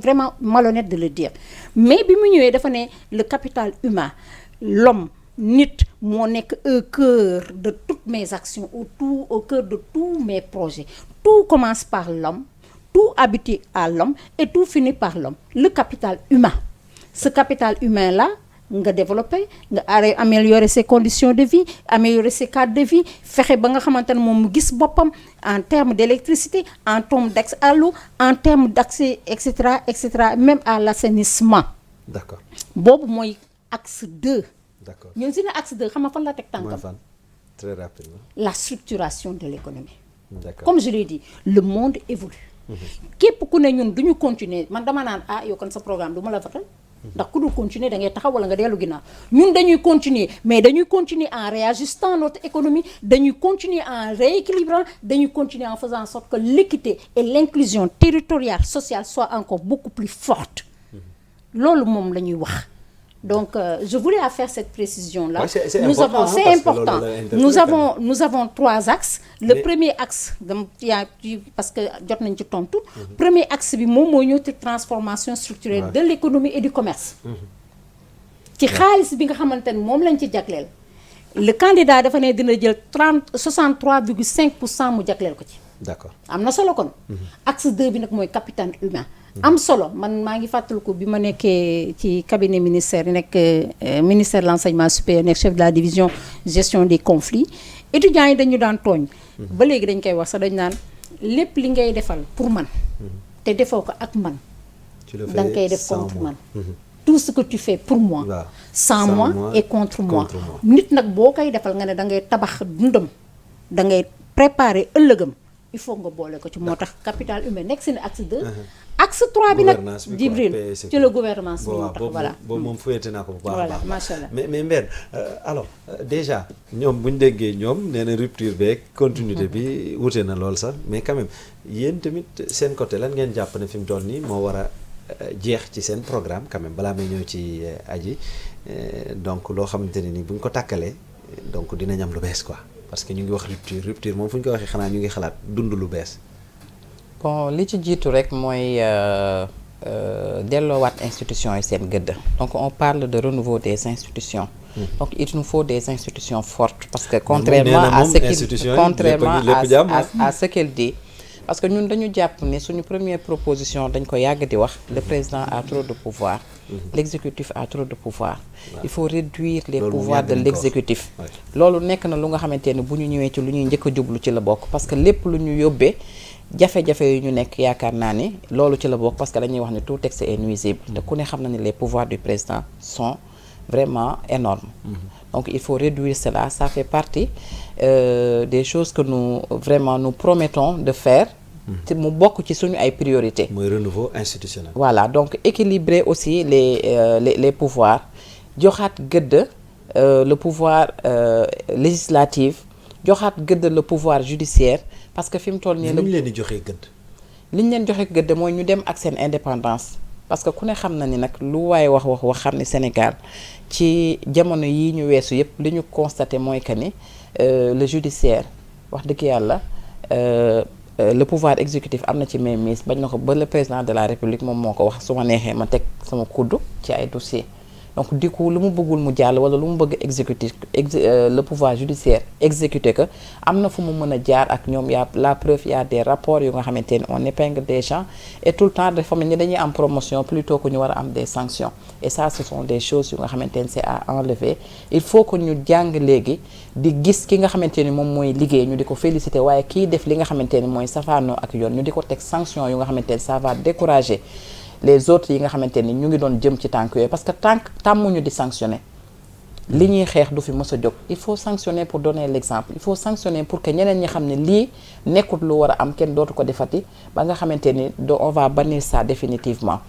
vraiment malhonnête de le dire. Mais bi mu ñëwee dafa ne le capital humain, l'homme, nit moo nekk au cœur de toutes mes actions, au cœur de tous mes projets. Tout commence par l'homme, tout aboutit à l'homme et tout finit par l'homme. Le capital humain. Ce capital humain-là, nga développer nga améliorer ses conditions de vie, améliorer ses cadres de vie, fexe ba nga xamante ne moom mu gis boppam en termes d'électricité, en termes d'accès à l'eau, en termes d'accès etc., même à l'assainissement. D'accord. Boobu mooy axe 2. D'accord. ñun si ne axe 2 xam nga fan la teg tànkam. Très rapidement. La structuration de l'économie. D'accord. Comme je l'ai dit, le monde évolue. Képp ku ne ñun duñu continuer man dama naan yow kon sa programme du ma la votal ndax ku dul continuer da ngay taxaw wala nga dellu ginnaaw ñun dañuy continuer mais dañuy continuer en réajustant notre économie, dañuy continuer en rééquilibrant, dañuy continuer en faisant en sorte que l'équité et l'inclusion territoriale sociale soient encore beaucoup plus fortes. Loolu moom la ñuy wax. Donc je voulais faire cette précision là. Ouais, c'est important. Nous avons 3 axes. Le premier axe parce que jot nañ ci tontu. Premier axe bi moom mooy ñëw ci transformation structurelle de l'économie et du commerce. ci xaalis bi nga xamante ne moom lañ ci jagleel. Le candidat dafa ne dina jël 63,5% mu jagleel ko ci. D'accord. Am na solo kon. Axe 2 bi nag mooy capital humain. Am solo man maa ngi fàttaliku bi ma nekkee ci cabinet ministère yi nekk ministère de l'enseignement supérieur nekk chef de la division gestion des conflits étudiants yi dañu daan tooñ. ba léegi dañ koy wax sax dañ naan lépp li ngay defal pour man. te defoo ko ak man. da nga koy def contre man. Tout ce que tu fais pour moi. sans moi et contre moi. Nit nag boo koy defal nga ne da ngay tabax dundam da ngay préparer ëllëgam. Il faut nga boole ko ci moo tax capital humain nekk seen axe 2. axe 3 bi nag Djibril ci la gouvernance bi moo tax voilà boobu moom fuyete naa ko bu baax a baax macha allah mais Mbène alors déjà ñoom bu ñu déggee ñoom nee na rupture beeg continuité bi wute na lool sax mais quand même yéen tamit seen côté lan ngeen jàpp ne fi mu toll nii moo war a jeex ci seen programme quand même balaa may ñëw ci aji donc loo xamante ne ni bu ñu ko tàkkalee donc dinañ am lu bees quoi parce que ñu ngi wax rupture moom fu ñu ko waxee xanaa ñu ngi xalaat dund lu bees. Bon li ci jiitu rek mooy delloowaat institutions yi seen gëdd. Donc on parle de renouveau des institutions. Donc il nous faut des institutions fortes parce que contrairement à ce qu'il dit parce que ñun dañu jàpp ne suñu première proposition dañ ko yàgg di wax le président a trop de pouvoir. L'exécutif a trop de pouvoir. Il faut réduire les pouvoirs de l'exécutif. Loolu nekk na lu nga xamante ne bu ñu ñëwee ci lu ñuy njëkk a jublu ci la bokk parce que lépp lu ñu yóbbee jafe-jafe yu ñu nekk yaakaar naa ni loolu ci la bokk parce que dañuy wax ne tout texte est nuisible te ku ne xam na ne les pouvoirs du président sont vraiment énormes. Donc il faut réduire cela, ça fait partie des choses que nous promettons de faire. te mu bokk ci suñu ay priorités. mooy renouveau institutionnel. Voilà donc équilibrer aussi les pouvoirs joxaat gëdd le pouvoir législatif joxaat gëdd le pouvoir judiciaire parce que fi mu toll nii. li ñu leen di joxee gëdd. li ñu leen joxe gëdd mooy ñu dem ak seen indépendance parce que ku ne xam na ni nag lu waaye wax xam ni Sénégal ci jamono yii ñu weesu yëpp li ñu constaté mooy que ni le judiciaire wax dëgg yàlla. Le pouvoir exécutif am na ci mainmise bañ na ko ba le président de la république moom moo ko wax su ma neexee ma teg sama kuddu ci ay dossiers donc du coup lu mu bëggul mu jàll wala lu mu bëgg exécutif le pouvoir judiciaire exécuter que am na fu mu mën a jaar ak ñoom y a la preuve y a des rapports yu nga xamante ni on épingle des gens et tout le temps dafa mel ni dañuy am promotion plutôt que ñu war a am des sanctions et ça ce sont des choses yu nga xamante ni c'est à enlever il faut que ñu jàng léegi di gis ki nga xamante ni moom mooy liggéey ñu di ko féliciter waaye kii def li nga xamante ni mooy safaanoo ak yoon ñu di ko teg sanction yu nga xamante ni ça va décourager les autres yi nga xamante ni ñu ngi doon jëm ci tànk yooyu parce que tàmmuñu di sanctionner li ñuy xeex du fi mës a jóg. Il faut sanctionner pour donner l'exemple, il faut sanctionner pour que ñeneen ñi xam ne lii nekkut lu war a am, kenn dootu ko defati ba nga xamante ni on va bannir ça définitivement.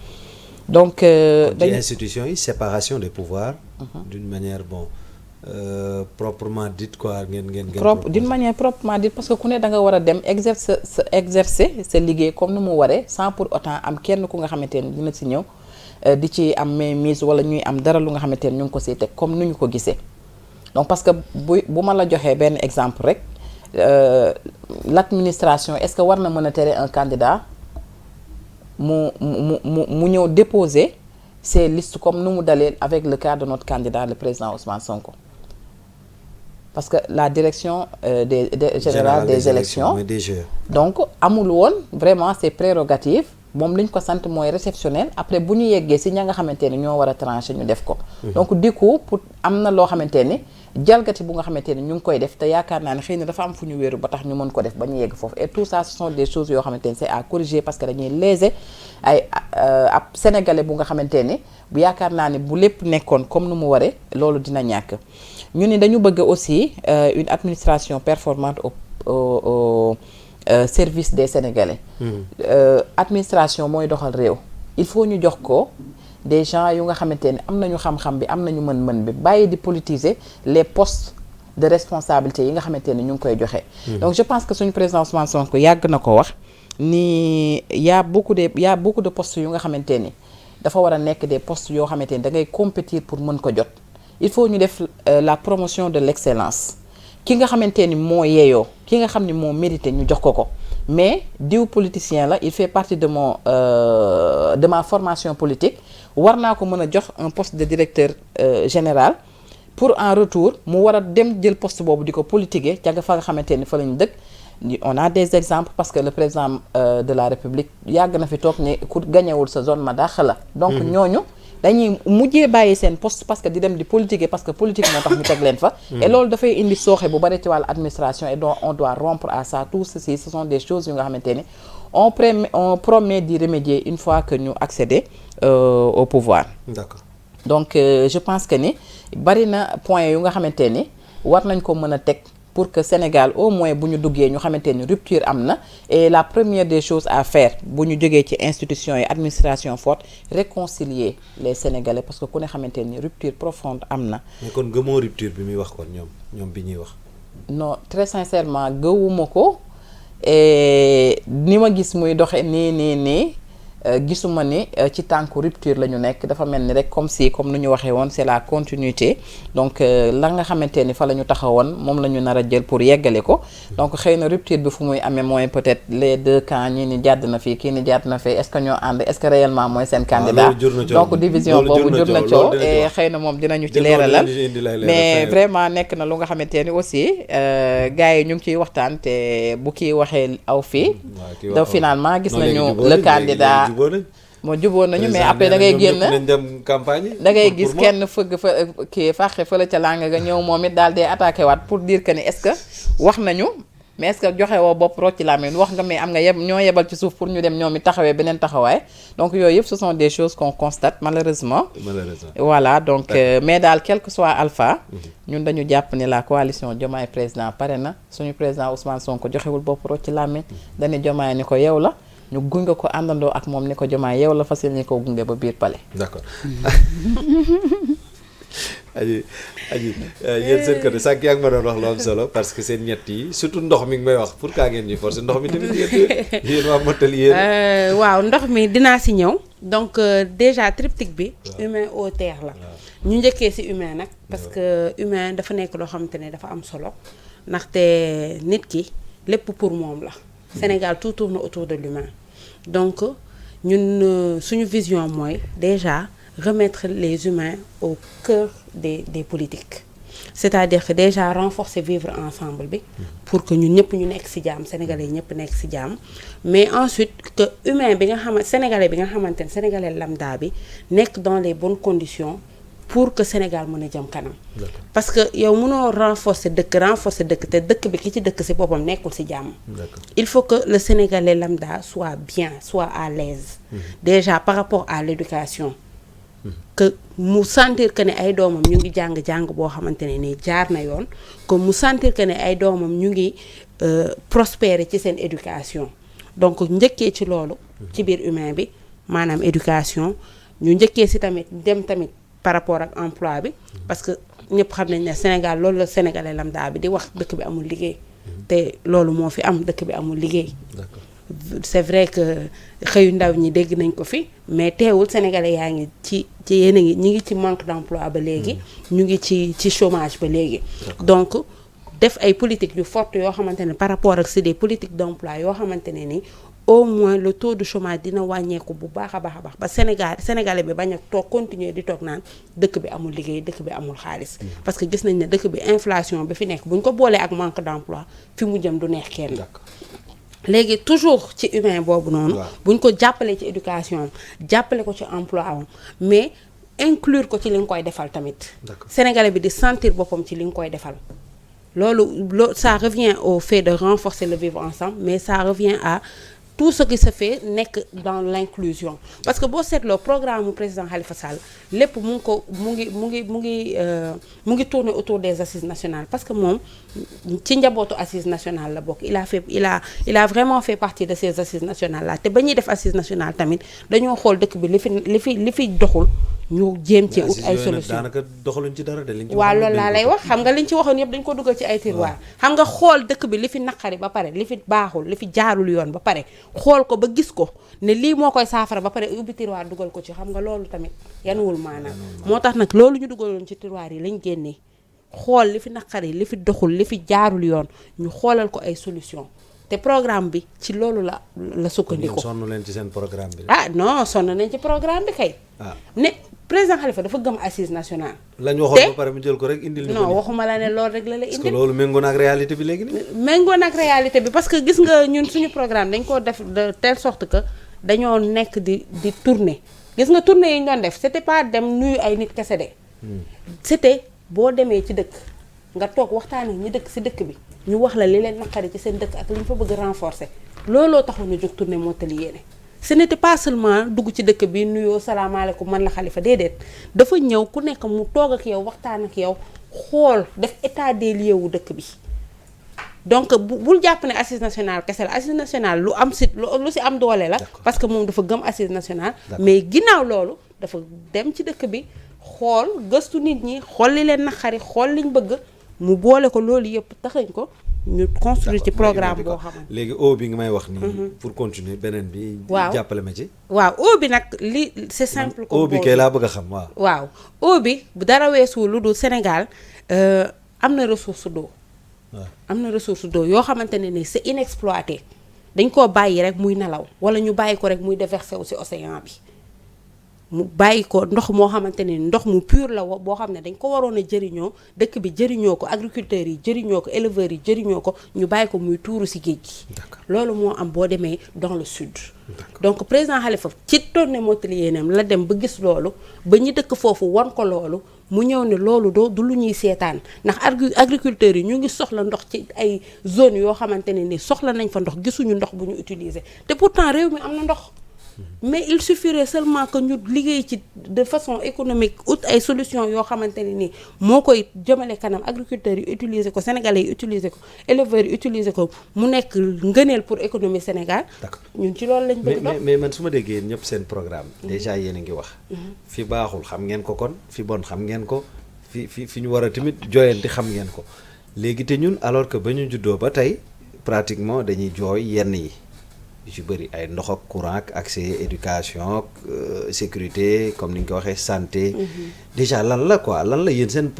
Donc dañuy institution yi séparation des pouvoirs. d'une manière proprement dite quoi ngeen d'une manière proprement dite, parce que ku ne da nga war a dem exercer sa liggéey comme ni mu waree, sans pour autant am kenn ku nga xamante ni dina si ñëw di ci am mainmise wala ñuy am dara lu nga xamante ni ñu ngi ko siy teg comme ni ñu ko gisee. Donc parce que bu ma la joxee benn exemple rek, l'administration est-ce que war na mën a tere un candidat mu ñëw déposer ces listes comme nu mu dalee avec le cas de notre candidat le président Ousmane Sonko? Parce que la direction générale des élections donc amul woon vraiment ses prérogatives, moom li ñu ko sant mooy réceptionnel, après bu ñu yeggee si ña nga xamante ni ñoo war a trancher ñu def ko. Donc du coup pour am na loo xamante ni jalgati bu nga xamante ni ñu ngi koy def te yaakaar naa ne xëy na dafa am fu ñu wéeru ba tax ñu mën ko def ba ñu yegg foofu, et tout ça ce sont des choses yoo xamante ni c'est à corriger, parce que dañuy léser ab sénégalais bu nga xamante ni bu yaakaar naa ne bu lépp nekkoon comme nu mu waree loolu dina ñàkk. ñu ni dañu bëgg aussi une administration performante au service des Sénégalais. Administration mooy doxal réew, il faut ñu jox ko des gens yu nga xamante ne am nañu xam-xam bi, am nañu mën-mën bi, bàyyi di politiser les postes de responsabilité yi nga xamante ne ñu ngi koy joxe. Donc je pense que suñu président Ousmane Sonko yàgg na ko wax ni y a beaucoup de postes yu nga xamante ni dafa war a nekk des postes yoo xamante ni da ngay compétir pour mën ko jot. Il faut ñu def la promotion de l'excellence. Ki nga xamante ni moo yeeyoo, ki nga xam ni moo mérité ñu jox ko, mais diw politicien la, il fait partie de ma formation politique, war naa ko mën a jox un poste de directeur général pour en retour mu war a dem jël poste boobu di ko politiquer ca nga fa nga xamante ni fa lañu dëkk. On a des exemples parce que le président de la République yàgg na fi toog ne ku gañewul sa zone ma dàq la. Donc ñooñu dañuy mujjee bàyyi seen poste parce que di dem di politiquer, parce que politique moo tax ñu teg leen fa. Et loolu dafay indi sooxe bu bari ci wàllu administration, et donc on doit rompre à ça. Tout ceci ce sont des choses yu nga xamante ni on promet d'y remédier une fois que ñu accéder au pouvoir. D'accord. Donc je pense que ni bari na point yu nga xamante ni war nañ ko mën a teg pour que Sénégal au moins bu ñu duggee ñu xamante ni rupture am na, et la première des choses à faire bu ñu jógee ci institution et administration forte, réconcilier les Sénégalais, parce que ku ne xamante ni rupture profonde am na. mais kon gëmoo rupture bi muy wax kon ñoom bi ñuy wax. Non, très sincèrement gëwuma ko, et ni ma gis muy doxe nii gisuma ni ci tànku rupture la ñu nekk. Dafa mel ni rek comme nu ñu waxee woon c'est la continuité. Donc la nga xamante ni fa la ñu taxawoon moom la ñu nar a jël pour yeggale ko. Donc xëy na rupture bi fu muy amee mooy peut-être les deux camps, ñii ni jàdd na fii kii ni jàdd na fee, est-ce que ñoo ànd, est-ce que réellement mooy seen candidat. Donc division boobu jur na coow, et xëy na moom dinañu ci leeralal. Mais vraiment nekk na lu nga xamante ni aussi gars yi ñu ngi ciy waxtaan, te bu kii waxee aw fii. donc finalement gis nañu le candidat moo jubóo nañu, mais après da ngay génn da ngay gis kenn fëgg fa kii fàqe fële ca làng nga ñëw moom it daal dee attaqué waat pour dire que ni est-ce que wax nañu, mais est-ce que joxe woo bopp rocci la mais wax nga, mais am nga ñoo yebal ci suuf pour ñu dem ñoom it taxawee beneen taxawaay. Donc yooyu yëpp ce sont des choses qu'on constate malheureusement. Voilà donc mais daal quel que soit alpha, ñun dañu jàpp ne la coalition Diomaye président pare na. Suñu président Ousmane Sonko joxewul bopp rocci la mais dañu Diomaye ni ko yow la, ñu gunge ko àndandoo ak moom ni ko Diomaye yow la fas yéene ko gunge ba biir palais. D'accord. aji yéen seen côté sànq yaa ngi ma doon wax lu am solo, parce que seen ñett yi surtout ndox mi ngi may wax pour kaa ngeen ñuy forcer ndox mi tamit yéen waa mottali yéen. waaw ndox mi dinaa si ñëw. Donc déjà triptyque bi. humain eau terre la. ñu njëkkee si humain nag, parce que humain dafa nekk loo xamante ne dafa am solo, ndaxte nit ki lépp pour moom la. Sénégal tout tourne autour de l'humain. Donc ñun suñu vision mooy déjà remettre les humains au cœur des politiques. C'est-à-dire que déjà renforcer vivre ensemble bi pour que ñun ñëpp ñu nekk ci jàmm, sénégalais yi ñëpp nekk ci jàmm, mais ensuite que humain bi nga xamante sénégalais bi nga xamante ne sénégalais lambda bi nekk dans les bonnes conditions pour que Sénégal mën a jëm kanam. Parce que yow mënoo renforcer dëkk te dëkk bi ki ci dëkk ci boppam nekkul ci jàmm. Il faut que le sénégalais lambda soit bien, soit à l'aise. Déjà par rapport à l'éducation, que mu sentir que ne ay doomam ñu ngi jàng boo xamante ne nii jaar na yoon que mu sentir que ne ay doomam ñu ngi prospérer ci seen éducation donc njëkkee ci loolu ci biir humain bi maanaam éducation ñu njëkkee si tamit dem tamit par rapport ak emploi bi parce que ñëpp xam nañ ne Sénégal loolu la sénégalais lambda bi di wax dëkk bi amul liggéey te loolu moo fi am dëkk bi amul liggéey. D'accord. C'est vrai que xëyu ndaw ñi dégg nañ ko fi mais teewul sénégalais yaa ngi ci yéen a ngi ñu ngi ci manque d'emploi ba léegi ñu ngi ci chômage ba léegi donc def ay politique yu forte yoo xamante ne par rapport ak c'est des politiques d'emploi yoo xamante ne ni au moins le taux de chômage dina wàññeeku bu baax a baax ba sénégalais bi bañ a toog continuer di toog naan dëkk bi amul liggéey dëkk bi amul xaalis parce que gis nañ ne dëkk bi inflation bi fi nekk buñ ko boolee ak manque d'emploi fi mu jëm du neex kenn léegi toujours ci humain boobu noonu buñ ko jàppalee ci éducation am jàppale ko ci emploi am mais inclure ko ci li nga koy defal tamit sénégalais bi di sentir boppam ci li nga koy defal loolu ça revient au fait de renforcer le vivre ensemble mais ça revient à tout ce qui se fait nekk dans l'inclusion parce que boo seetloo programme mu président Khalifa Sall lépp mu ngi tourner autour des assises nationales parce que moom ci njabootu assises nationales la bokk il a vraiment fait partie de ces assises nationales là te ba ñuy def assises nationales tamit dañoo xool dëkk bi li fi doxul ñu jéem ci ut ay solution daanaka doxaluñ ci dara de liñ ci waaw loolu laa lay wax xam nga liñ ci waxoon yëpp dañ ko dugal ci ay tiroir xam nga xool dëkk bi li fi naqari ba pare li fi baaxul li fi jaarul yoon ba pare xool ko ba gis ko ne lii moo koy saafara ba pare ubbi tiroir dugal ko ci xam nga loolu tamit yanuwul maanaam moo tax nag loolu ñu dugaloon ci tiroir yi lañ génnee xool li fi naqari li fi doxul li fi jaarul yoon ñu xoolal ko ay solution te programme bi ci loolu la sukkandiku. sonn leen ci seen programme bi. non sonn nañ ci programme bi kay. ne président Khalifa dafa gëm assise nationale. lañ waxoon ba pare mu jël ko rek indil. non waxuma la ne loolu rek la indil. parce que loolu méngoo na ak réalité bi léegi nii. méngoo na ak réalité bi parce que gis nga ñun suñu programme dañ koo def de telle sorte que dañoo nekk di tourner gis nga tournée yi ñu doon def c'était pas dem nuyu ay nit kese de. c'était boo demee ci dëkk nga toog waxtaan ak ñi dëkk si dëkk bi. ñu wax la li leen naqari ci seen dëkk ak li ñu fa bëgg renforcer looloo taxoon ñu jóg tourner mottali yéene ce n'était pas seulement dugg ci dëkk bi nuyoo salaamaaleykum man la Khalifa déedéet dafa ñëw ku nekk mu toog ak yow waxtaan ak yow xool def état des lieux wu dëkk bi donc bul jàpp ne assise nationale kese la assise nationale lu si am doole la parce que moom dafa gëm assise nationale mais ginnaaw loolu dafa dem ci dëkk bi xool gëstu nit ñi xool li leen naqari xool liñ bëgg mu boole ko loolu yëpp taxañ ko ñu construire ci programme boo xam ne léegi o bi nga may wax nii pour continuer beneen bi jàppale ma ci waaw o bi nag li c'est simple o bi kay laa bëgg a xam waaw o bi bu dara weesu lu dul Sénégal am na ressource d'eau am na ressource d'eau yoo xamante ne ni c'est inexploité dañ koo bàyyi rek muy nelaw wala ñu bàyyi ko rek muy déverser wu ci océan bi mu bàyyi ko ndox moo xamante ne ndox mu pur la boo xam ne dañ ko waroon a jëriñoo dëkk bi jëriñoo ko agriculteurs yi jëriñoo ko éleveurs yi jëriñoo ko ñu bàyyi ko muy tuuru ci géej gi loolu moo am boo demee dans le sud donc président Khalifa ci tournée mottali yéenam la dem ba gis loolu ba ñu dëkk foofu won ko loolu mu ñëw ne loolu du lu ñuy seetaan ndax agriculteurs yi ñu ngi soxla ndox ci ay zones yoo xamante ne ni soxla nañ fa ndox gisuñu ndox bu ñu utiliser te pourtant réew mi am na ndox mais il suffirait seulement que ñu liggéey ci de façon économique ut ay solutions yoo xamante ne nii moo koy jëmale kanam agriculteurs yi utiliser ko sénégalais yi utiliser ko éleveurs yi utiliser ko mu nekk ngëneel pour économie Sénégal. ñun ci loolu lañ bëgg mais man su ma déggee yéen ñëpp seen programme. déjà yéen a ngi wax. fi baaxul xam ngeen ko kon fi bon xam ngeen ko fi ñu war a tamit jooyanti xam ngeen ko léegi te ñun alors que ba ñu juddoo ba tey pratiquement dañuy jooy yenn yi. ci bëri ay ndox ak courant ak accès éducation sécurité comme ni nga ko waxee santé. déjà lan la quoi lan la yéen seen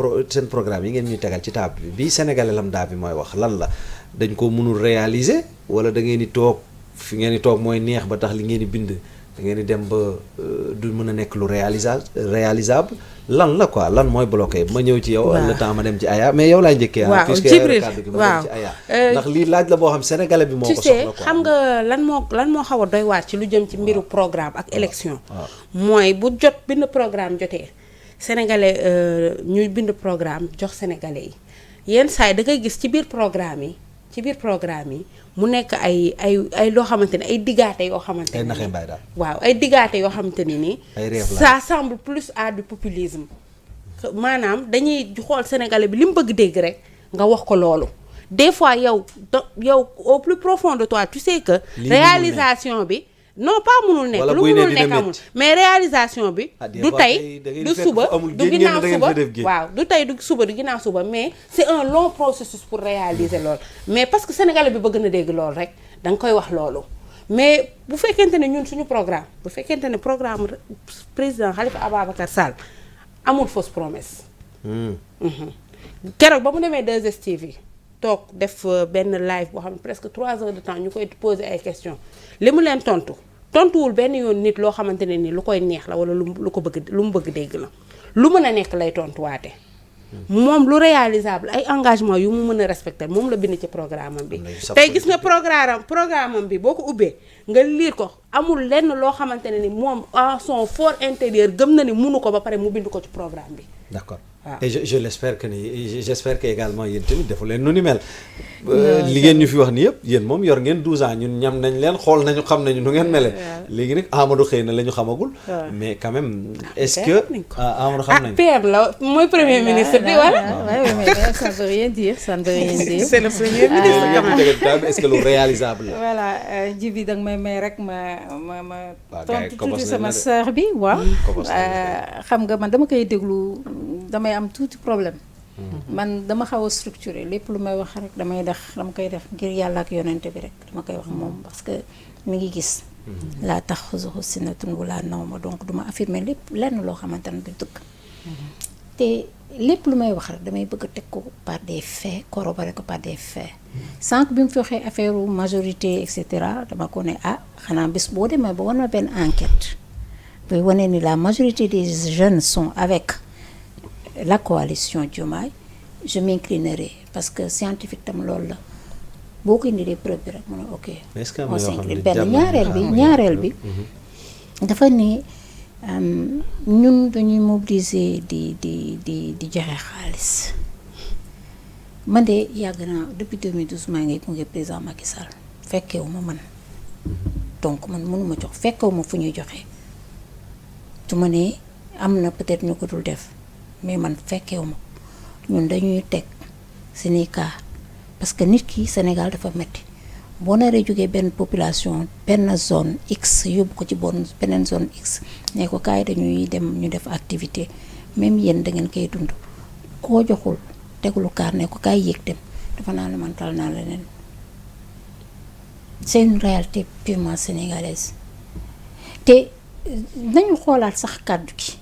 programme yi ngeen ñuy tegal ci table bi sénégalais lambda bi mooy wax lan la dañ ko mënul réaliser wala da ngeen di toog fi ngeen di toog mooy neex ba tax li ngeen di bind da ngeen di dem ba du mën a nekk lu réalisable lan la quoi lan mooy bloqué ma ñëw ci yow. le temps ma dem ci Aya mais yow laay njëkkee. waaw Djibril waaw ci Aya ndax lii laaj la boo xam sénégalais bi moo ko soxla quoi. xam nga lan moo xaw a doy waar ci lu jëm ci mbiru programme ak élection. mooy bu bind programme jotee sénégalais ñuy bind programme jox sénégalais yi yenn saa yi da ngay gis ci biir programme yi mu nekk ay loo xamante ne ay diggaate yoo xamante ne ay naxee mbaay daal. waaw ay diggaate yoo xamante ne nii ay rêve la ça semble plus à du populisme maanaam dañuy xool sénégalais bi li mu bëgg dégg rek nga wax ko loolu des fois yow au plus profond de toi tu sais que réalisation bi non pas mënul nekk lu mënul nekk amul mais réalisation bi du tey du suba du ginnaaw suba waaw du tey du suba du ginnaaw suba mais c'est un long processus pour réaliser loolu mais parce que sénégalais bi bëgg na dégg loolu rek da nga koy wax loolu mais bu fekkente ne ñun suñu programme bu fekkente ne programme président Khalifa Ababacar Sall amul fausse promesse keroog ba mu demee 2STV toog def benn live boo xam ne presque 3 heures de temps ñu koy poser ay questions li mu leen tontuwul benn yoon nit loo xamante ne ni lu koy neex la wala lu mu bëgg dégg la lu mën a nekk lay tontuwaate moom lu réalisable ay engagement yu mu mën a respecter moom la bind ci programme am bi tey gis nga programme am bi boo ko ubbee nga lire ko amul lenn loo xamante ne ni moom en son fort intérieur gëm na ni mënu ko ba pare mu bind ko ci programme bi d'accord et je l'espère que j'espère que également yéen tamit defu leen nu ni mel li ngeen ñu fi wax ni yëpp yéen moom yor ngeen 12 ans ñun ñam nañ leen xool nañu xam nañu nu ngeen mele léegi nag Amadou xëy na la ñu xamagul mais quand même est-ce que Amadou xam nañ père la mooy premier ministre bi wala mais ça ne veut rien dire c'est le premier ministre quand même est-ce que lu réalisable la voilà Djibi danga may rek ma tontu tuuti sama sœur bi waaw xam nga man dama koy déglu damay am tuuti problème man dama xaw a structuré lépp lu may wax rek dama koy def ngir yàlla ak yonente bi rek dama koy wax moom parce que mi ngi gis laa taxuzuhu sinatun wala nawma donc duma affirmer lépp lenn loo xamante ne du dëgg te lépp lu may wax rek damay bëgg a teg ko par des faits corroborer ko par des faits sànq bi mu fi waxee affaire majorité et cetera dama ko ne xanaa bis boo demee ba wan ma benn enquête buy wane ni la majorité des jeunes sont avec la coalition Diomaye je m'inclinerai parce que scientifique tam loolu la boo ko indi des preuves bi rek mu ne ok on s'incline benn ñaareel bi dafa ne ñun dañuy mobiliser di joxe xaalis man de yàgg naa depuis 2012 maa ngi gunge président Macky Sall fekkewu ma man donc man mënuma jox fekkewu ma fu ñuy joxe tu ma ne am na peut-être ñu ko dul def mais man fekkewu ma ñun dañuy teg seeni cas parce que nit ki Sénégal dafa metti boo naree jógee benn population benn zone X yóbbu ko ci beneen zone X ne ko kaay dañuy dem ñu def activité même yéen da ngeen koy dund koo joxul tegulu kaar ne ko kaay yéeg dem dafa naa la man tal naa leneen c'est une réalité purement sénégalaise te nañu xoolaat sax kàddu gi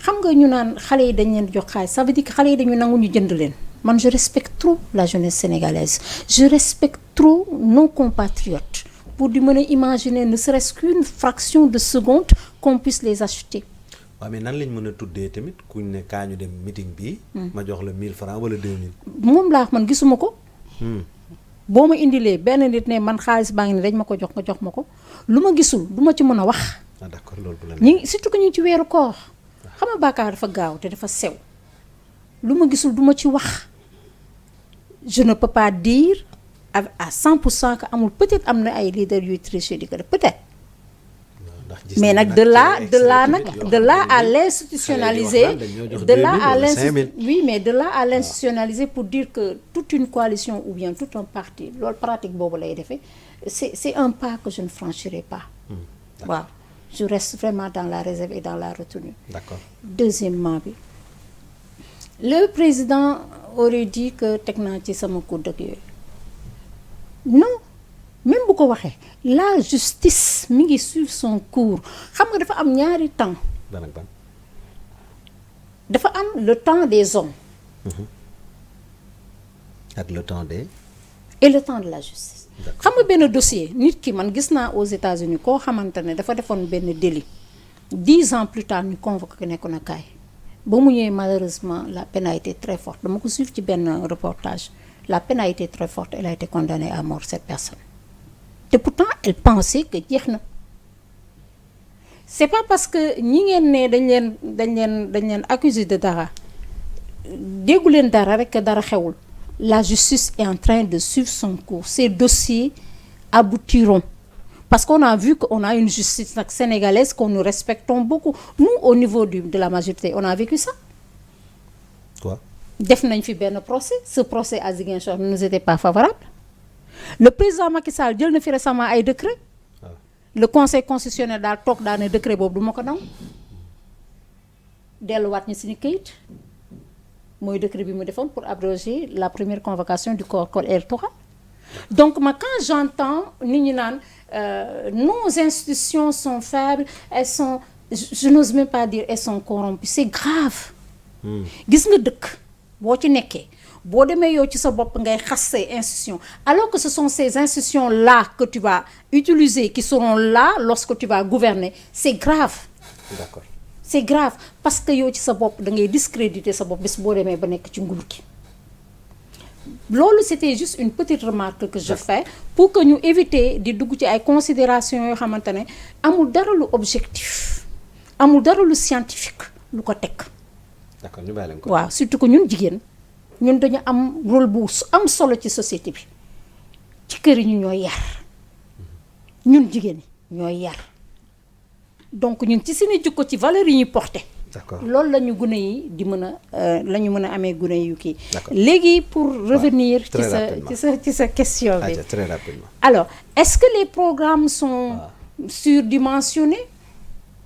xam nga ñu naan xale yi dañ leen jox xaalis ça veut dire que xale yi dañu nangu ñu jënd leen man je respecte trop la jeunesse sénégalaise je respecte trop nos compatriotes pour di mën a imaginer ne serait-ce qu'une fraction de seconde qu'on puisse les acheter. waaw mais nan lañ mën a tuddee tamit kuñ ne kaa ñu dem meeting bi ma jox la 1000 francs wala 2000. moom laa man gisuma ko. boo ma indilee benn nit ne man xaalis baa ngi ne dañ ma ko jox nga jox ma ko lu ma gisul du ma ci mën a wax. d'accord loolu bu la ñi surtout que ñu ci weeru koor xam nga bàkkaar dafa gaaw te dafa sew lu ma gisul du ma ci wax je ne peux pas dire à 100% que amul peut-être am na ay leaders yuy tricher di ko def peut-être mais nag de là à l'institutionnaliser oui mais de là à l'institutionnaliser pour dire que toute une coalition ou bien tout un parti loolu pratique boobu lay defee c'est un pas que je ne franchirai pas waaw je reste vraiment dans la réserve et dans la retenue. D'accord. Deuxièmement bi le président aurait dit que teg naa ci sama kudd ak yooyu non même bu ko waxee la justice mi ngi suivre son cours xam nga dafa am ñaari temps dafa am le temps des hommes ak le temps des et le temps de la justice xam nga benn dossier nit ki man gis naa aux États-Unis koo xamante ne dafa defoon benn délit 10 ans plus tard ñu convoqué ne ko na kaay ba mu ñëwee malheureusement la peine a été très forte dama ko suivre ci benn reportage la peine a été très forte elle a été condamnée à mort cette personne te pourtant elle pensait que jeex na c'est pas parce que ñi ngeen ne dañ leen accusé de dara déggu leen dara rek que dara xewul. La justice est en train de suivre son cours. Ces dossiers aboutiront. Parce qu'on a vu qu'on a une justice sénégalaise que nous respectons beaucoup. Nous, au niveau de la majorité, on a vécu ça. Quoi? Def nañ fi benn procès. Ce procès à Ziguinchor ne nous était pas favorable. Le président Macky Sall jël na fi récemment ay décret. Le conseil constitutionnel daal toog daal ne décret boobu du ma ko nangu. delluwaat ñu suñu këyit mooy décret bi mu defoon pour abroger la première convocation du corps électoral. Donc quand j'entends nit ñi naan nos institutions sont faibles, elles sont, je n'ose même pas dire elles sont corrompues, c'est grave. Gis nga dëkk boo ci nekkee boo demee yow ci sa bopp ngay xas say institutions alors que ce sont ces institutions là que tu vas utiliser qui seront là lorsque tu vas gouverner, c'est grave. D'accord. C'est grave parce que yow ci sa bopp da ngay discréditer sa bopp bis boo demee ba nekk ci nguur gi. Loolu c'était juste une petite remarque que je fais pour que ñu éviter di dugg ci ay considérations yoo xamante ne amul dara lu objectif amul dara lu scientifique lu ko teg. D'accord, ñu bàyyi leen ko. waaw surtout que ñun jigéen ñun dañu am rôle bu am solo ci société bi ci kër yi ñu ñooy yar ñun jigéen ñi ñooy yar donc ñun ci suñu jikko ci valeurs yi ñuy porté. D'accord. loolu la ñu gune yi di mën a la ñu mën a amee gune yu kii. léegi pour revenir ci sa question bi. Très rapidement. Alors est-ce que les programmes sont surdimensionnés?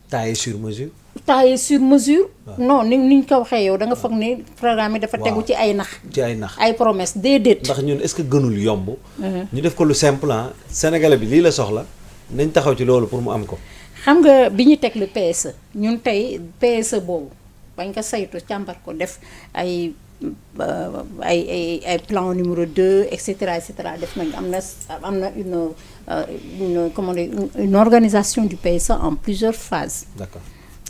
Taillés sur mesure. Taillés sur mesure. Non ni ñu ko waxee yow da nga foog ne programme yi dafa tegu ci ay nax. ci ay nax ay promesses déedéet. ndax ñun est-ce que gënul yomb. ñu def ko lu simple ah. Sénégalais bi lii la soxla nañ taxaw ci loolu pour mu am ko. xam nga bi ñu teg le PSE ñun tey PSE boobu bañ ko saytu càmbar ko def ay plan numéro 2 et cetera def nañ am na une comment dire une organisation du PSE en plusieurs phases. D'accord.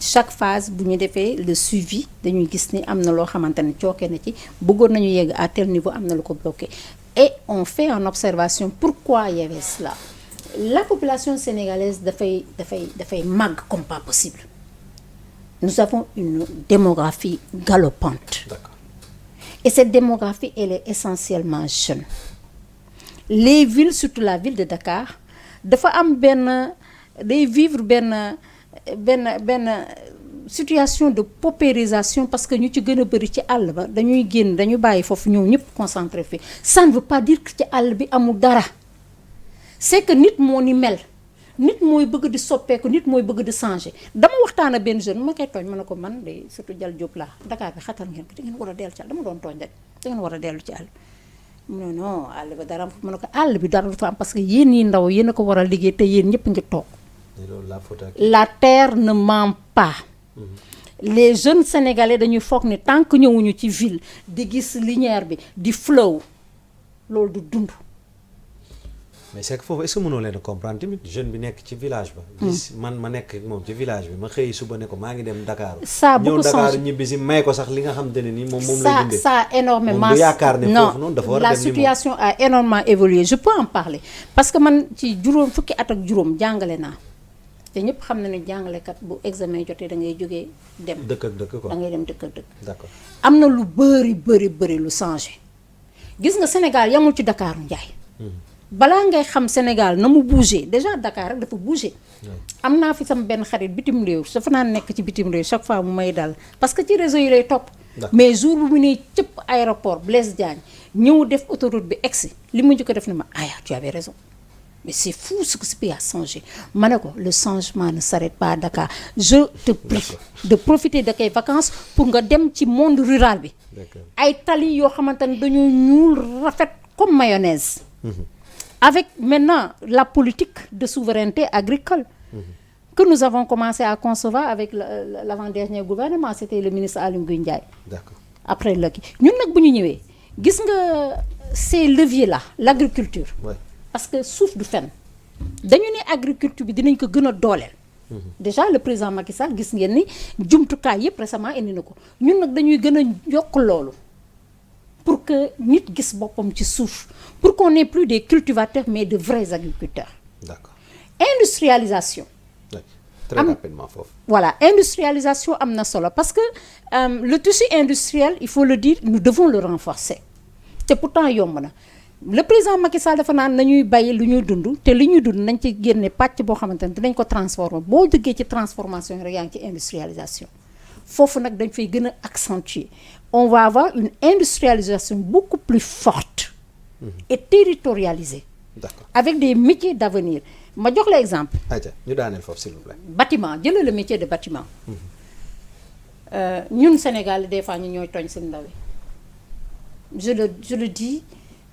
Chaque phase bu ñu defee le suivi dañuy gis ni am na loo xamante ne cooke na ci bëggoon nañu yegg à tel niveau am na lu ko bloqué et on fait en observation pourquoi il y avait cela. La population sénégalaise dafay màgg comme pas possible. Nous avons une démographie galopante. D'accord. Et cette démographie, elle est essentiellement jeune. Les villes, surtout la ville de Dakar, dafa am day vivre benn situation de paupérisation parce que ñu ci gën a bëri ci àll ba dañuy génn dañu bàyyi foofu ñëw ñëpp concentré fi. Ça ne veut pas dire que ci àll bi amul dara. C'est que nit moo ni mel nit mooy bëgg di soppeeku nit mooy bëgg di changer dama waxtaan ak benn jeune ma koy tooñ ma ne ko man de surtout Jal Diop laa Dakar bi xatal ngeen ko da ngeen war a dellu ci àll dama doon tooñ rek da ngeen war a dellu ci àll mu ne non àll bi dara ma ne ko àll bi dara du fa am parce que yéen ñi ndaw yéen a ko war a liggéey te yéen ñëpp ngi toog. La terre ne ment pas. Les jeunes sénégalais dañuy foog ni tant que ñëwuñu ci ville di gis lumière bi di flow loolu du dund. mais c'est que foofu est-ce que mënoo leen a comprendre tamit jeune bi nekk ci village ba. gis man ma nekk moom ci village bi ma xëy suba ne ko maa ngi dem Dakar. ça beaucoup ñëw Dakar ñibbi si may ko sax li nga xamante ne nii moom lay dundee. ça énormément moom du yaakaar ne foofu noonu dafa war a dem la situation a énormément évolué je peux en parler parce que man ci fukki at ak juróom jàngale naa te ñëpp xam na ne jàngalekat bu examen jotee da ngay jógee dem. dëkk ak dëkk quoi da ngay dem dëkk ak dëkk. d'accord am na lu bëri lu changé gis nga Sénégal yamul ci Dakar Njaay. balaa ngay xam Sénégal na mu bougé déjà Dakar rek dafa bougé. am naa fi sama benn xarit bitim réew dafa naa nekk ci bitim réew chaque fois mu may dal parce que ci réseau yi lay topp. mais jour bu mu ne cëpp aéroport Blaise Diagne ñëw def autoroute bi egsi li mu njëkk a def ne ma aya tu avais raison mais c'est fou ce que ce pays a changé ma ne ko le changement ne s'arrête pas à Dakar je te prie de profiter de tes vacances pour nga dem ci monde rural bi. ay tali yoo xamante ne dañoo ñuul rafet comme mayonnaise. Avec maintenant la politique de souveraineté agricole que nous avons commencé à concevoir avec l'avant-dernier gouvernement, c'était le ministre Aly Ngouille Ndiaye. D'accord. Après la ñun nag bu ñu ñëwee gis nga ces leviers là l'agriculture. Ouais. Parce que suuf du fenn dañu ne agriculture bi dinañ ko gën a dooleel. Déjà le président Macky Sall gis ngeen ni jumtukaay yëpp récemment indi na ko ñun nag dañuy gën a yokk loolu. Pour que nit gis boppam ci suuf pour qu'on n'ait plus des cultivateurs mais de vrais agriculteurs. D'accord. Industrialisation. Oui. Très rapidement foofu. Voilà industrialisation am na solo parce que le tissu industriel il faut le dire nous devons le renforcer te pourtant yomb na le président Macky Sall dafa naan nañuy bàyyi lu ñuy dund te li ñuy dund nañ ci génne pàcc boo xamante ne dinañ ko transformer boo duggee ci transformation rek yaa ngi ci industrialisation foofu nag dañ fay gën a accentuer on va avoir une industrialisation beaucoup plus forte et territorialisée avec des métiers d'avenir ma jox la exemple ñu daaneel foofu s'il vous plaît bâtiment jëlal le métier de bâtiment ñun Sénégal des fois ñu ñooy tooñ seen ndaw yi je le dis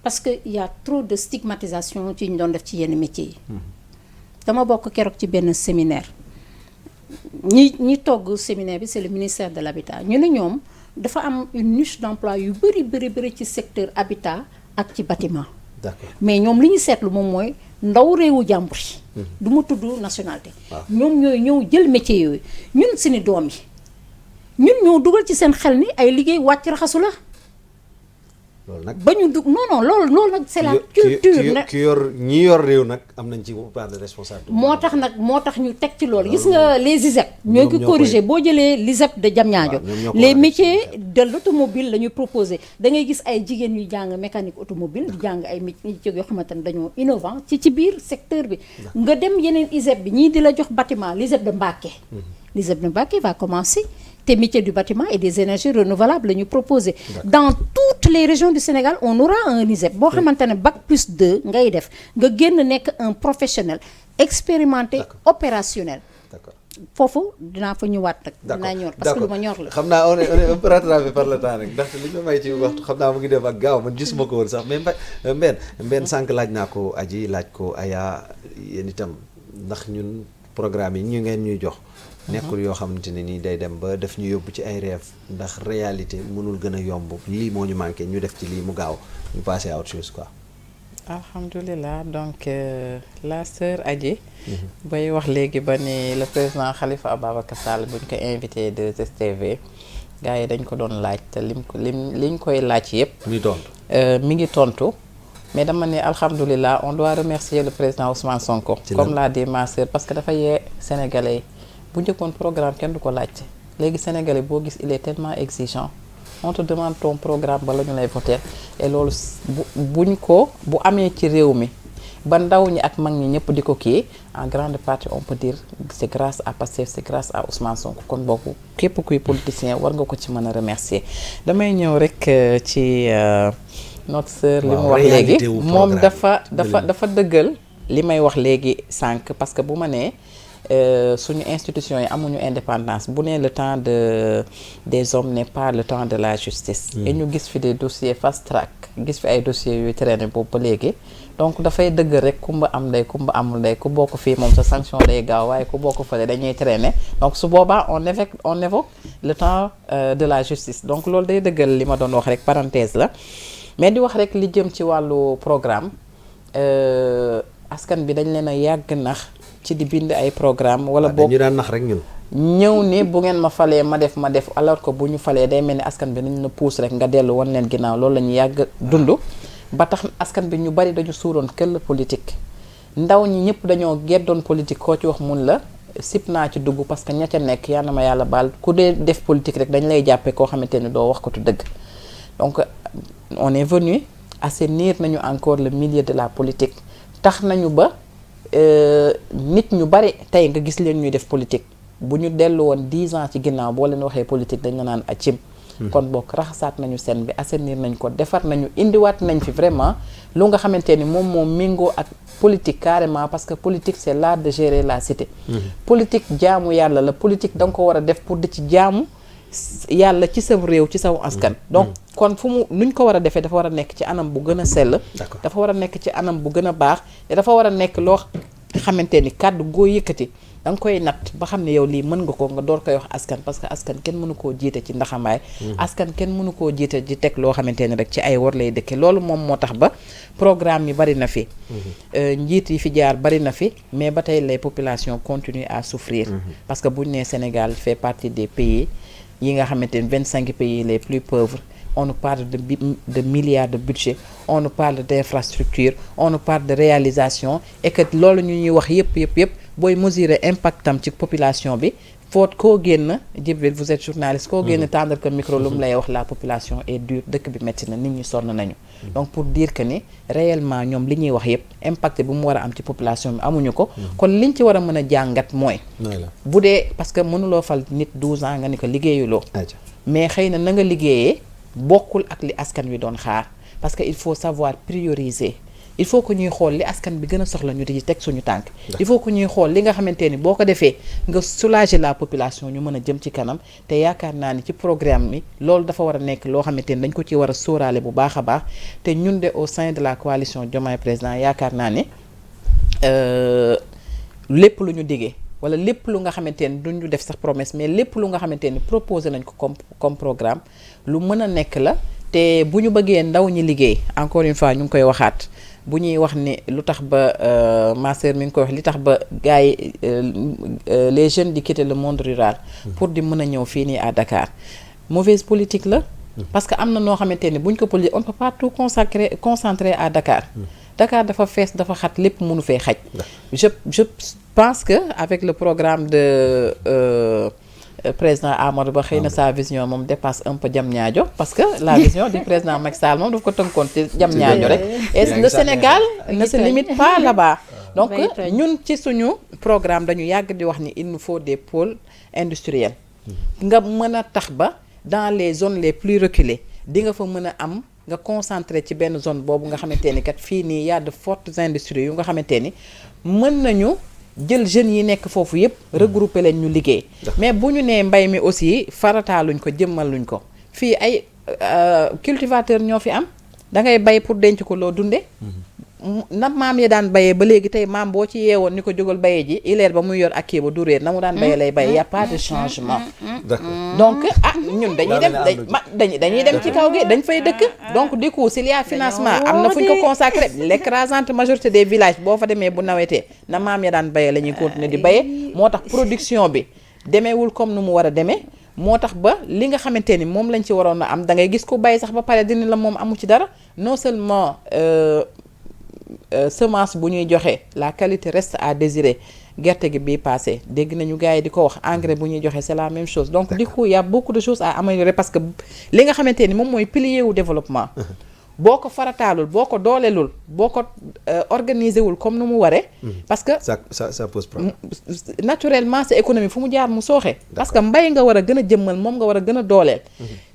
parce que il y a trop de stigmatisation ci ñu doon def ci yenn métiers yi dama bokk keroog ci benn séminaire ñi togg séminaire bi c'est le ministère de l'habitat ñu ne ñoom dafa am une niche d'emploi yu bëri ci secteur habitat ak ci bâtiment d'accord mais ñoom li ñu seetlu moom mooy ndaw réewu jàmbur yi du ma tudd nationalité ñoom ñooy ñëw jël métier yooyu ñun seeni doom yi ñun ñoo dugal ci seen xel ni ay liggéey wàcc raxasu la loolu nag ba ñu dugg non loolu nag c'est la culture nag ñi yor réew nag am nañ ci part de responsabilité moo tax ñu teg ci loolu gis nga les ISEP ñoo ngi corriger boo jëlee l'ISEP de Diamniadio les métiers de l'automobile la ñu proposé da ngay gis ay jigéen yu jàng mécanique automobile di jàng ay métiers yoo xamante ne dañoo innovant ci biir secteur bi nga dem yeneen ISEP bi ñii di la jox bâtiment l'ISEP de Mbacké l'ISEP de Mbacké va commencer te métiers du bâtiment et des énergies renouvelables la ñu proposé dans toutes les régions du Sénégal on aura un ISEP boo xamante ne bac+2 ngay def nga génn nekk un professionnel expérimenté opérationnel foofu dinaa fa ñëwaat nag dinaa ñor parce que lu ma ñor la xam naa on est un peu rattrapé par le temps rek ndaxte li ñu may ci waxtu xam naa mu ngi dem ak gaaw man gisuma ko woon sax mais Mbène sànq laaj naa ko Adji laaj ko Aya yéen itam ndax ñun programme yi ñu ngeen ñuy jox nekkul yoo xamante ne nii day dem ba def ñu yóbbu ci ay rêve ndax réalité mënul gën a yomb lii moo ñu manqué ñu def ci lii mu gaaw ñu passer à autre chose quoi. alhamdulilah donc la sœur Adji bay wax léegi ba ni le président Khalifa Ababacar Sall buñ ko invité de STV gars yi dañ ko doon laaj te liñ koy laaj yëpp. mi ngi tontu mais dama ne alhamdulilah on doit remercier le président Ousmane Sonko. comme l'a dit ma sœur parce que dafa yee sénégalais yi. bu njëkkoon programme kenn du ko laajte léegi sénégalais boo gis il est tellement exigeant on te demande ton programme ba la ñu lay voter et loolu bu amee ci réew mi ba ndaw ñi ak mag ñi ñëpp di ko kii en grande partie on peut dire c'est grâce à Pastef c'est grâce à Ousmane Sonko kon boobu képp kuy politicien war nga ko ci mën a remercier damay ñëw rek ci notre sœur li mu wax léegi moom dafa dëggal li may wax léegi sànq parce que bu ma nee suñu institution yi amuñu indépendance bu ne le temps des hommes n'est pas le temps de la justice et ñu gis fi des dossiers fast track gis fi ay dossiers yuy traîner boobu ba léegi donc dafay dëgg rek kumba am ndey kumba amul ndey ku bokk fii moom sa sanction day gaaw waaye ku bokk fële dañuy traîner donc su boobaa on évoque le temps de la justice donc loolu day dëggal li ma doon wax rek parenthèse la mais di wax rek li jëm ci wàllu programme askan bi dañ leen a yàgg nax ci di bind ay programme wala boog ñu daan nax rek ñun ñëw ni bu ngeen ma falee ma def alors que bu ñu falee day mel ni askan bi nañ la puus rek nga dellu wan leen ginnaaw loolu la ñu yàgg dund ba tax askan bi ñu bari dañu suuroon këll politique ndaw ñi ñëpp dañoo geddoon politique koo ci wax mun la sip naa ci dugg parce que ña ca nekk yal na ma yàlla baal ku dee def politique rek dañ lay jàppee koo xamante ni doo wax ko tu dëgg donc on est venu assainir nañu encore le milieu de la politique tax nañu ba nit ñu bari tey nga gis leen ñuy def politique bu ñu dellu woon 10 ans ci ginnaaw boo leen waxee politique dañ la naan acim kon bokk raxasaat nañu scène bi assainir nañ ko defar nañu indiwaat nañ fi vraiment lu nga xamante ni moom méngoo ak politique carrément parce que politique c'est l'art de gérer la cité politique jaamu yàlla la politique da nga ko war a def pour di ci jaamu yàlla ci sa réew ci saw askan donc kon fu mu nuñ ko war a defee dafa war a nekk ci anam bu gën a sell dafa war a nekk ci anam bu gën a baax te dafa war a nekk loo xamante ni kàddu goo yëkkati da nga koy natt ba xam ne yow lii mën nga ko nga door koy wax askan parce que askan kenn mënu koo jiite ci ndaxambaay askan kenn mënu koo jiite di teg loo xamante ni rek ci ay war lay dëkke loolu moom moo tax ba programme yi bari na fi njiit yi fi jaar bari na fi mais ba tey les populations continuent à souffrir parce que buñ nee Sénégal fait partie des pays yi nga xamante ni 25 pays les plus pauvres on nous parle de milliards de budget on nous parle d'infrastructure on nous parle de réalisation et que loolu ñu ñuy wax yëpp booy mesurer impactam ci population bi foot koo génn Djibril vous êtes journaliste koo génn tendre que micro lu mu lay wax la population est dure dëkk bi métti na nit ñi sonn nañu donc pour dire que ni réellement ñoom li ñuy wax yépp impact bi mu war a am ci population bi amuñu ko kon liñ ci war a mën a jàngat mooy bu dee parce que mënuloo fal nit 12 ans nga ni ko liggéeyuloo mais xëy na nga liggéeyee bokkul ak li askan wi doon xaar parce que il faut savoir prioriser il faut que ñuy xool li askan bi gën a soxla ñu di teg suñu tànk il faut que ñuy xool li nga xamante ni boo ko defee nga soulager la population ñu mën a jëm ci kanam te yaakaar naa ni ci programme mi loolu dafa war a nekk loo xamante ni dañ ko ci war a sóoraale bu baax a baax te ñun de au sein de la coalition Diomaye Président yaakaar naa ne lépp lu ñu diggee wala lépp lu nga xamante ni duñu def sax promesse mais lépp lu nga xamante ni proposé nañ ko comme programme lu mën a nekk la te bu ñu bëggee ndaw ñi liggéey encore une fois ñu ngi koy waxaat bu ñuy wax ni lu tax ba ma sœur mi ngi koy wax li tax ba gars yi les jeunes di quitter le monde rural pour di mën a ñëw fii nii à Dakar mauvaise politique la parce que am na noo xamante ni buñ ko politique on peut pas tout concentrer à Dakar Dakar dafa fees dafa xat lépp mënu fee xaj je pense que avec le programme de président Amadou Ba xëy na sa vision moom dépasse un peu Diamniadio parce que la vision du président Macky Sall moom daf ko tënkoon ci Diamniadio rek et le Sénégal ne se limite pas là-bas donc ñun ci suñu programme dañu yàgg di wax ni il nous faut des pôles industriels nga mën a tax ba dans les zones les plus reculées di nga fa mën a am nga concentré ci benn zone boobu nga xamante ni kat fii nii y a de fortes industries yu nga xamante ni mën nañu jël jeunes yi nekk foofu yépp regrouper leen ñu liggéey mais bu ñu nee mbay mi aussi farataaluñ ko jëmmaluñ ko fii ay cultivateur ñoo fi am da ngay bay pour denc ko loo dunde na maam ya daan bayee ba léegi tey maam boo ci yeewoon ni ko jógal bayee ji ileer ba muy yor ak kii ba du réer na mu daan bayee lay bayee y a pas de changement donc ñun dañuy dem ci kaw gi dañ fay dëkk donc du coup s'il y a financement am na fu ñu ko consacré l'écrasante majorité des villages boo fa demee bu nawetee na maam ya daan bayee la ñuy continuer di bayee moo tax production bi demeewul comme nu mu war a demee moo tax ba li nga xamante ni moom lañ ci waroon a am da ngay gis ku bay sax ba pare dina la moom amu ci dara non seulement semence bu ñuy joxe la qualité reste à désirer gerte gi bii passé dégg nañu gars yi di ko wax engrais bu ñuy joxe c'est la même chose donc du coup il y a beaucoup de choses à améliorer parce que li nga xamante ni moom mooy pilier wu développement boo ko farataalul boo ko doolelul boo ko organiser wul comme nu mu waree parce que ça pose problème naturellement c'est économie fu mu jaar mu sooxe parce que mbay nga war a gën a jëmmal moom nga war a gën a dooleel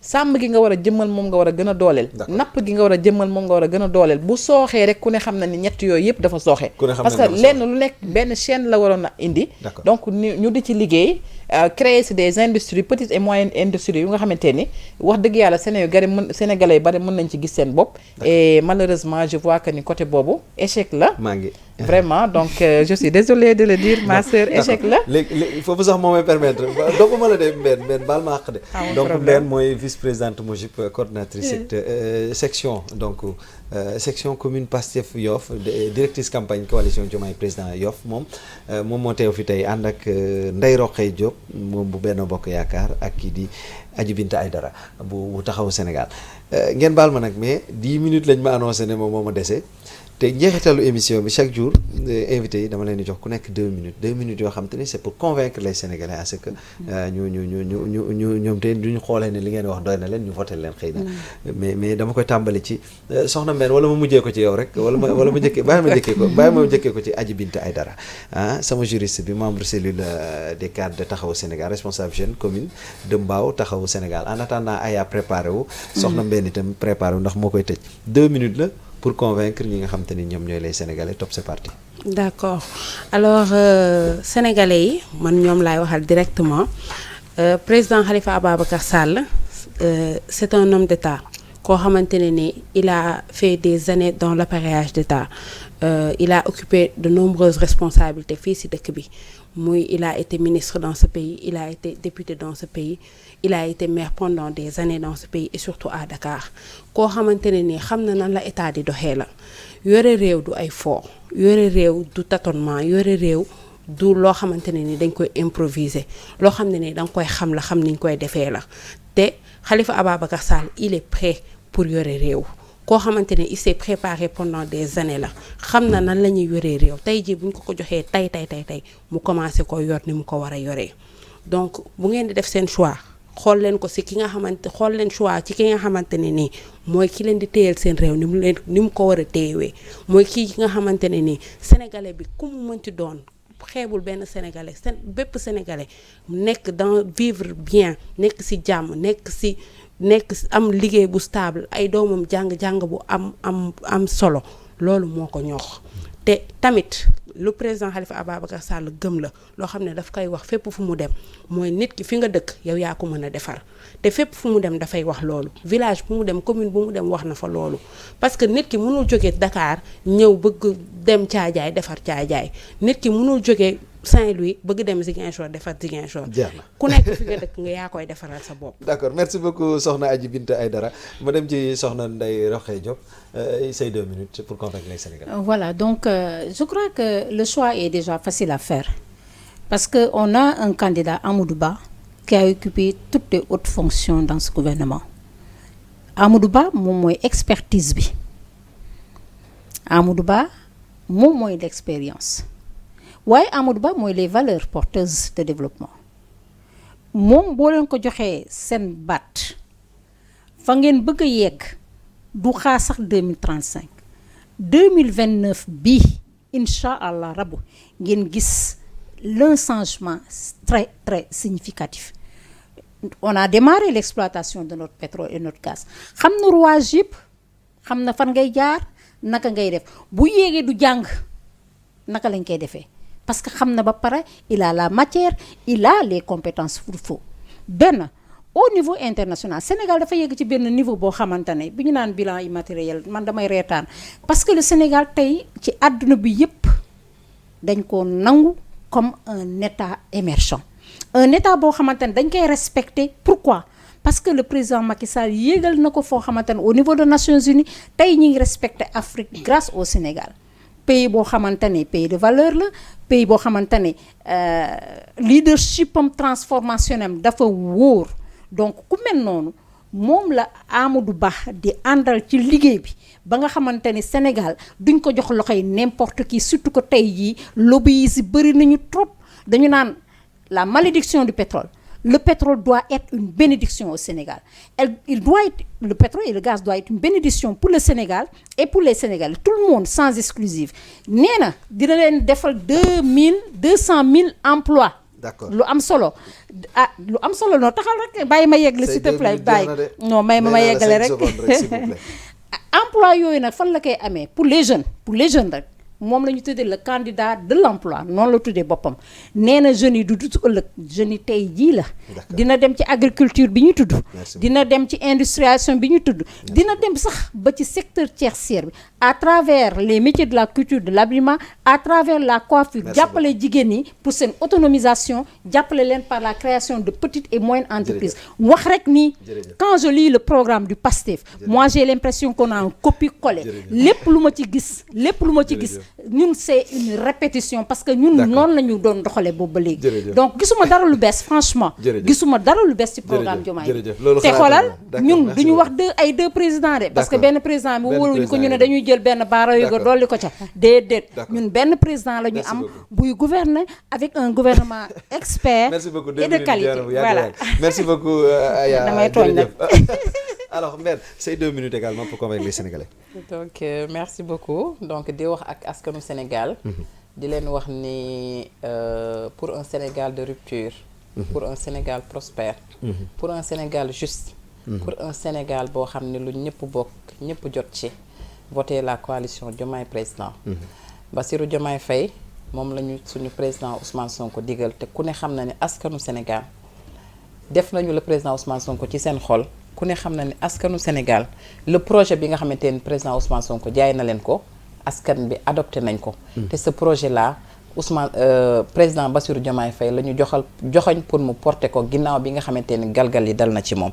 sàmm gi nga war a jëmmal moom nga war a gën a dooleel napp gi nga war a jëmmal moom nga war a gën a dooleel bu sooxee rek ku ne xam na ni ñett yooyu yëpp dafa sooxe parce que lenn lu nekk benn chaîne la waroon a indi donc ñu di ci liggéey créer si des industries petites et moyennes industries yu nga xamante ni wax dëgg yàlla Sénégalais yi bari mën nañ ci gis seen bopp et malheureusement je vois que ni côté boobu échec la maa ngi vraiment donc je suis désolée de le dire ma sœur échec la léegi foofu sax moo may permettre dooguma la de mbenn baal ma àq de donc mbenn mooy vice-présidente MOJIP coordinatrice section donc section commune Pastef Yoff directrice campagne coalition Diomaye président Yoff moom moo teew fi tey ànd ak Ndeye Rokhaya Diop moom bu Benno Bokk Yaakaar ak kii di Adji Binta Aïdara bu taxawu Sénégal ngeen baal ma nag mais 10 minutes lañ ma annoncé ne moom moo ma dese te njeexitalu émission bi chaque jour invité yi dama leen di jox ku nekk 2 minutes yoo xam te ni c'est pour convaincre les Sénégalais à ce que ñoom te duñu xoolee ne li ngeen wax doy na leen ñu voté leen xëy na mais dama koy tàmbali ci soxna Mbène wala ma mujjee ko ci yow rek wala ma njëkkee bàyyi ma njëkkee ko ci Adji Binta Aïdara sama juriste bi membre cellule des cadres de Taxawu Sénégal responsable jeune commune de Mbao Taxawu Sénégal en attendant Aya préparé wu soxna Mbène itam préparé wu ndax moo koy tëj 2 minutes la pour convaincre ñi nga xam te ni ñoom ñooy les Sénégalais top c'est parti. D'accord alors Sénégalais yi man ñoom laay waxal directement président Khalifa Ababacar Sall c'est un homme d'État koo xamante ne ni il a fait des années dans l'appareillage d'État il a occupé de nombreuses responsabilités fii ci dëkk bi il a été ministre dans ce pays il a été député dans ce pays il a été maire pendant des années dans ce pays et surtout à Dakar koo xamante ne ni xam na nan la état di doxee la yore réew du ay fo yore réew du tâtonnement yore réew du loo xamante ne ni dañ koy improviser loo xam ne ni danga koy xam la xam niñ koy defee la te Khalifa Ababacar Sall il est prêt pour yore réew koo xamante ne il s'est préparé pendant des années la xam na nan la ñuy yoree réew tey jii bu ñu ko joxee tey mu commencé ko yor ni mu ko war a yoree donc bu ngeen di def seen choix xool leen ko si ki nga xamante xool leen choix ci ki nga xamante ne nii mooy ki leen di téyel seen réew ni mu ko war a téyewee mooy kii nga xamante ne nii sénégalais bi ku mu mënti doon xeebul benn sénégalais bépp sénégalais nekk dans vivre bien nekk si jàmm nekk am liggéey bu stable ay doomam jàng bu am solo loolu moo ko ñox te tamit lu président Khalifa Ababacar Sall gëm la loo xam ne daf koy wax fépp fu mu dem mooy nit ki fi nga dëkk yow yaa ko mën a defar te fépp fu mu dem dafay wax loolu village bu mu dem commune bu mu dem wax na fa loolu parce que nit ki mënul jóge Dakar ñëw bëgg dem Caajaay defar Caajaay nit ki mënul jóge Saint-Louis bëgg dem Ziguinchor defar Ziguinchor ku nekk fi nga dëkk nga yaa koy defaral sa bopp. d'accord merci beaucoup soxna Adji Binta Aïdara ma dem ci soxna Ndeye Rokhaya Diop say 2 minutes pour convaincre les Sénégalais. Voilà, donc je crois que le choix est déjà facile à faire parce que on a un candidat Amadou Ba qui a occupé toutes les hautes fonctions dans ce gouvernement. Amadou Ba moom mooy expertise bi Amadou Ba moom mooy l'expérience waaye Amadou Ba mooy les valeurs porteuses de développement moom boo leen ko joxee seen baat fa ngeen bëgg a yegg du xaar sax 2035 2029 bii incha allah rabu ngeen gis l'un changement très très significatif. On a démarré l'exploitation de notre pétrole et notre gaz xam na rouage yëpp xam na fan ngay jaar naka ngay def bu yéegee du jàng naka lañ koy defee parce que xam na ba pare il a la matière il a les compétences pour faux benn au niveau international Sénégal dafa yegg ci benn niveau boo xamante ne bi ñu naan bilan immatériel man damay reetaan parce que le Sénégal tey ci àdduna bi yëpp dañ ko nangu comme un état émergent un état boo xamante ne dañ koy respecter pourquoi parce que le président Macky Sall yéegal na ko foo xamante ne au niveau des Nations Unies tey ñi ngi respecter Afrique grâce au Sénégal pays boo xamante ne pays de valeur la pays boo xamante ne leadership am transformationnel dafa wóor donc ku mel noonu moom la Amadou Ba di àndal ci liggéey bi ba nga xamante ni Sénégal duñ ko jox loxoy n'importe qui surtout que tey jii lobby yi si bëri nañu trop dañu naan la malédiction du pétrole. Le pétrole doit être une bénédiction au Sénégal. Le pétrole et le gaz doivent être une bénédiction pour le Sénégal et pour les Sénégalais. Tout le monde sans exclusive. Nee na dina leen defal 200 000 emplois. D'accord lu am solo lu am solo noo taxal rek bàyyi ma yeggale s'il te plaît bàyyi non may ma yeggale rek emploi yooyu nag fan la koy amee pour les jeunes rek moom la ñu tuddee le candidat de l'emploi noonu la tuddee boppam nee na jeunes yi du dutu ëllëg jeunes yi tey jii la dina dem ci agriculture bi ñu tudd dina dem ci industrialisation bi ñu tudd dina dem sax ba ci secteur tertiaire bi à travers les métiers de la culture de l'habillement à travers la coiffure jàppale jigéen ñi pour seen autonomisation jàppale leen par la création de petites et moyennes entreprises wax rek ni quand je lis le programme du PASTEF moi j'ai l'impression qu'on a un copier-coller lépp lu ma ci gis ñun c'est une répétition parce que ñun noonu la ñu doon doxalee boobu ba léegi donc gisuma dara lu bees franchement gisuma dara lu bees ci programme Diomaye te xoolal ñun duñu wax deux présidents de parce que benn président bi wóoluñu ko ñu ne dañuy jël benn baara yu ko dolli ko ca déedéet ñun benn président la ñu am buy gouverner avec un gouvernement expert et de qualité voilà merci beaucoup Aya damay tooñ nag alors Mbène c'est 2 minutes également pour convaincre les Sénégalais. Donc merci beaucoup donc di wax ak askanu Sénégal. di leen wax ni pour un Sénégal de rupture. pour un Sénégal prospère. pour un Sénégal juste. pour un Sénégal boo xam ne lu ñëpp bokk ñëpp jot ci. voter la coalition Diomaye président. Bassirou Diomaye Faye moom la ñu suñu président Ousmane Sonko digal te ku ne xam na ne askanu Sénégal def nañu le président Ousmane Sonko ci seen xol. ku ne xam na ne askanu Sénégal le projet bi nga xamante ne président Ousmane Sonko jaay na leen ko askan bi adopté nañ ko. te ce projet là président Bassirou Diomaye Faye la ñu joxoñ pour mu porter ko ginnaaw bi nga xamante ni galgal yi dal na ci moom.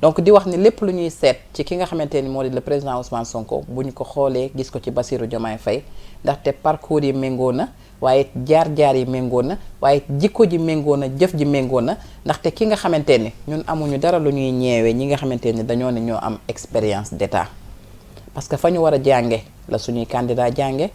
donc di wax ni lépp lu ñuy seet ci ki nga xamante ni moo di le président Ousmane Sonko bu ñu ko xoolee gis ko ci Bassirou Diomaye Faye ndaxte parcours yi méngoo na. waaye jaar-jaar yi méngoo na waaye jikko ji méngoo na jëf ji méngoo na ndaxte ki nga xamante ni ñun amuñu dara lu ñuy ñeewee ñi nga xamante ni dañoo ne ñoo am expérience d'état parce que fa ñu war a jànge la suñuy candidat jànge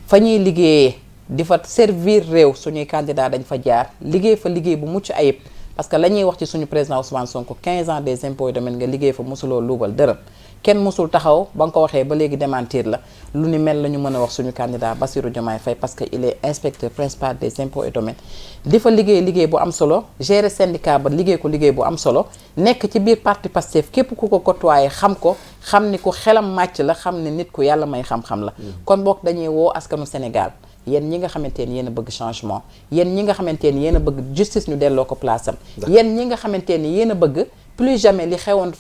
fa ñuy liggéeyee di fa servir réew suñuy candidat dañ fa jaar liggéey fa liggéey bu mucc ayib parce que la ñuy wax ci suñu président Ousmane Sonko 15 ans des impôts et domaines nga liggéey fa mosuloo luubal dërëm kenn mosul taxaw ba nga ko waxee ba léegi démentir la lu ni mel la ñu mën a wax suñu candidat Bassirou Diomaye Faye parce que il est inspecteur principal des impôts et domaines di fa liggéey bu am solo gérer syndicat ba liggéey ko liggéey bu am solo nekk ci biir parti Pastef képp ku ko côtoyé xam ko xam ni ku xelam màcc la xam ne nit ku yàlla may xam-xam la kon bokk dañuy woo askanu Sénégal yéen ñi nga xamante ni yéen a bëgg changement yéen ñi nga xamante ni yéen a bëgg justice ñu delloo ko place am yéen ñi nga xamante ni yéen a bëgg plus jamais li xewoon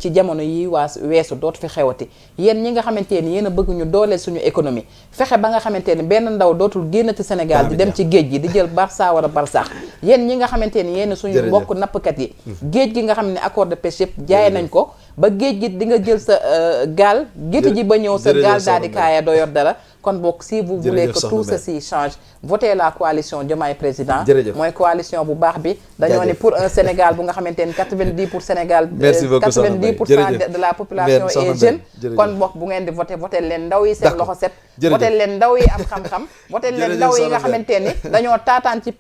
ci jamono yi weesu dootu fi xewati yéen ñi nga xamante ni yéen a bëgg ñu dooleel suñu économie fexe ba nga xamante ni benn ndaw dootul génnati Sénégal di dem ci géej gi di jël Barça wala Barsax yéen ñi nga xamante ni yéen suñu mbokk nappkat yi géej gi nga xam ne accord de pêche yëpp jaay nañ ko ba géej gi di nga jël sa gaal gétti ji ba ñëw sa gaal daal di kaaya doo yor dara kon bokk si vous voulez que tout ceci change votez la coalition Diomaye Président mooy coalition bu baax bi dañoo ne pour un Sénégal bu nga xamante ni 90 pour Sénégal 90% de la population est jeune kon bokk bu ngeen di voté leen ndaw yi seen loxo set voté leen ndaw yi am xam-xam voté leen ndaw yi nga xamante ni dañoo taataan ci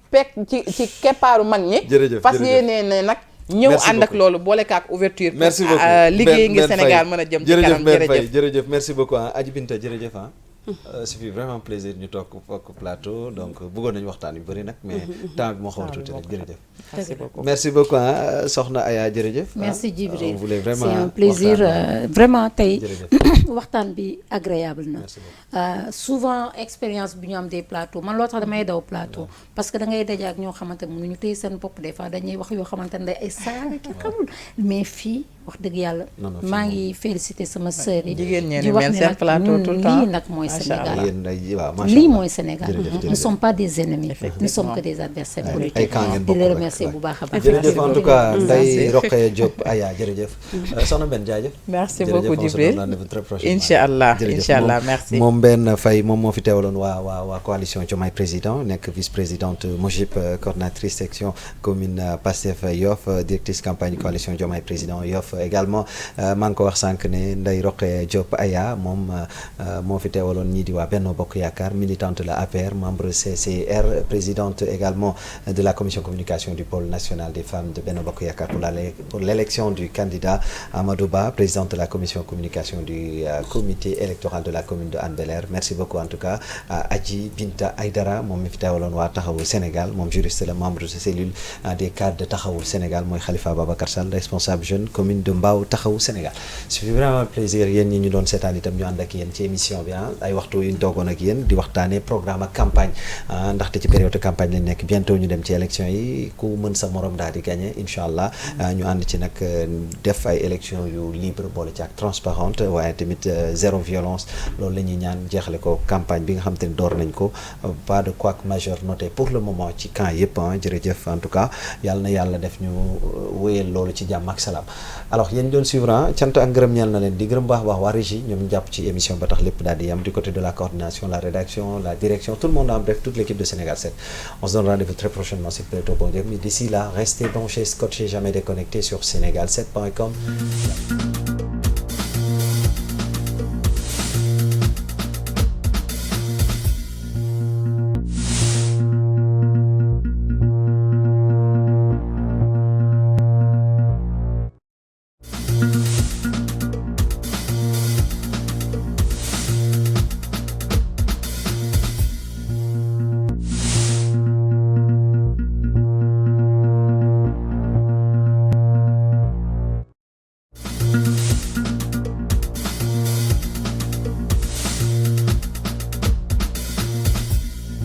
keppaaru mag ñi fas yéenee ne nag ñëw ànd ak loolu boole kaak ouverture merci beaucoup liggéey ngi Sénégal mën a jëm ci kanam jërëjëf merci beaucoup Adji Binta jërëjëf ça fait vraiment plaisir ñu toog plateau donc bëggoon nañu waxtaan yu bëri nag mais temps bi moo xaw a tuuti rek jërëjëf merci beaucoup soxna Aya jërëjëf merci Djibril vraiment c'est un plaisir vraiment tey waxtaan bi agréable na souvent expérience bi ñu am des plateaux man loo tax damay daw plateau parce que da ngay daje ak ñoo xamante ne mënuñu téye seen bopp des fois dañuy wax yoo xamante ne day ay saaga ki xamul mais fii wax dëgg yàlla maa ngi féliciter sama sœur yi di wax ne nag lii nag mooy Sénégal lii mooy Sénégal nous ne sommes pas des ennemis nous sommes que des adversaires politiques di la remercier bu baax a baax jërëjëf en tout cas Ndeye Rokhaya Diop Aya jërëjëf soxna Ben jaajëf merci beaucoup Djibril incha allah merci moom Ben Faye moom moo fi teewaloon waa coalition Diomaye Président nekk vice-présidente Mojib coordinatrice section commune Pastef Yoff directrice campagne coalition Diomaye Président Yoff également maa ngi ko wax sànq ne Ndeye Rokhaya Diop Aya moom moo fi teewaloon ñii di waa Benno Bokk Yaakaar militante la APR membre CCR présidente également de la commission communication du pôle national des femmes de Benno Bokk Yaakaar pour l'élection du candidat Amadou Ba présidente de la commission communication du comité électoral de la commune de Hann Bel-Air merci beaucoup en tout cas Adji Binta Aïdara moom mi fi teewaloon waa Taxawu Sénégal moom juriste la membre de cellule des cadres de Taxawu Sénégal mooy Khalifa Babacar Sall responsable jeune commune de Mbao Taxawu Sénégal c'est vraiment plaisir yéen ñi ñu doon seetaan itam ñu ànd ak yéen ci émission bi ay waxtu yu ñu toogoon ak yéen di waxtaanee programme ak campagne ndaxte ci période de campagne lañ nekk bientôt ñu dem ci élection yi ku mën sa morom daal di gagné incha allah ñu ànd ci nag def ay élection yu libre boole ci ak transparente waaye tamit zéro violence loolu la ñuy ñaan jeexale ko campagne bi nga xam te ne door nañ ko pas de couac majeur noté pour le moment ci camp yëpp jërëjëf en tout cas yàlla na yàlla def ñu wéyal loolu ci jàmm ak salaam alors yéen doon suivre cant ak ngërëm ñeel na leen di gërëm baax waa régie ñoom ñu jàpp ci émission ba tax lépp daal di yam du côté de la coordination la rédaction la direction tout le monde en bref toute l'équipe de Sénégal 7 on se donne rendez-vous très prochainement sur Plateau. D'ici là restez branchés scotchés jamais déconnectés sur sénégal7.com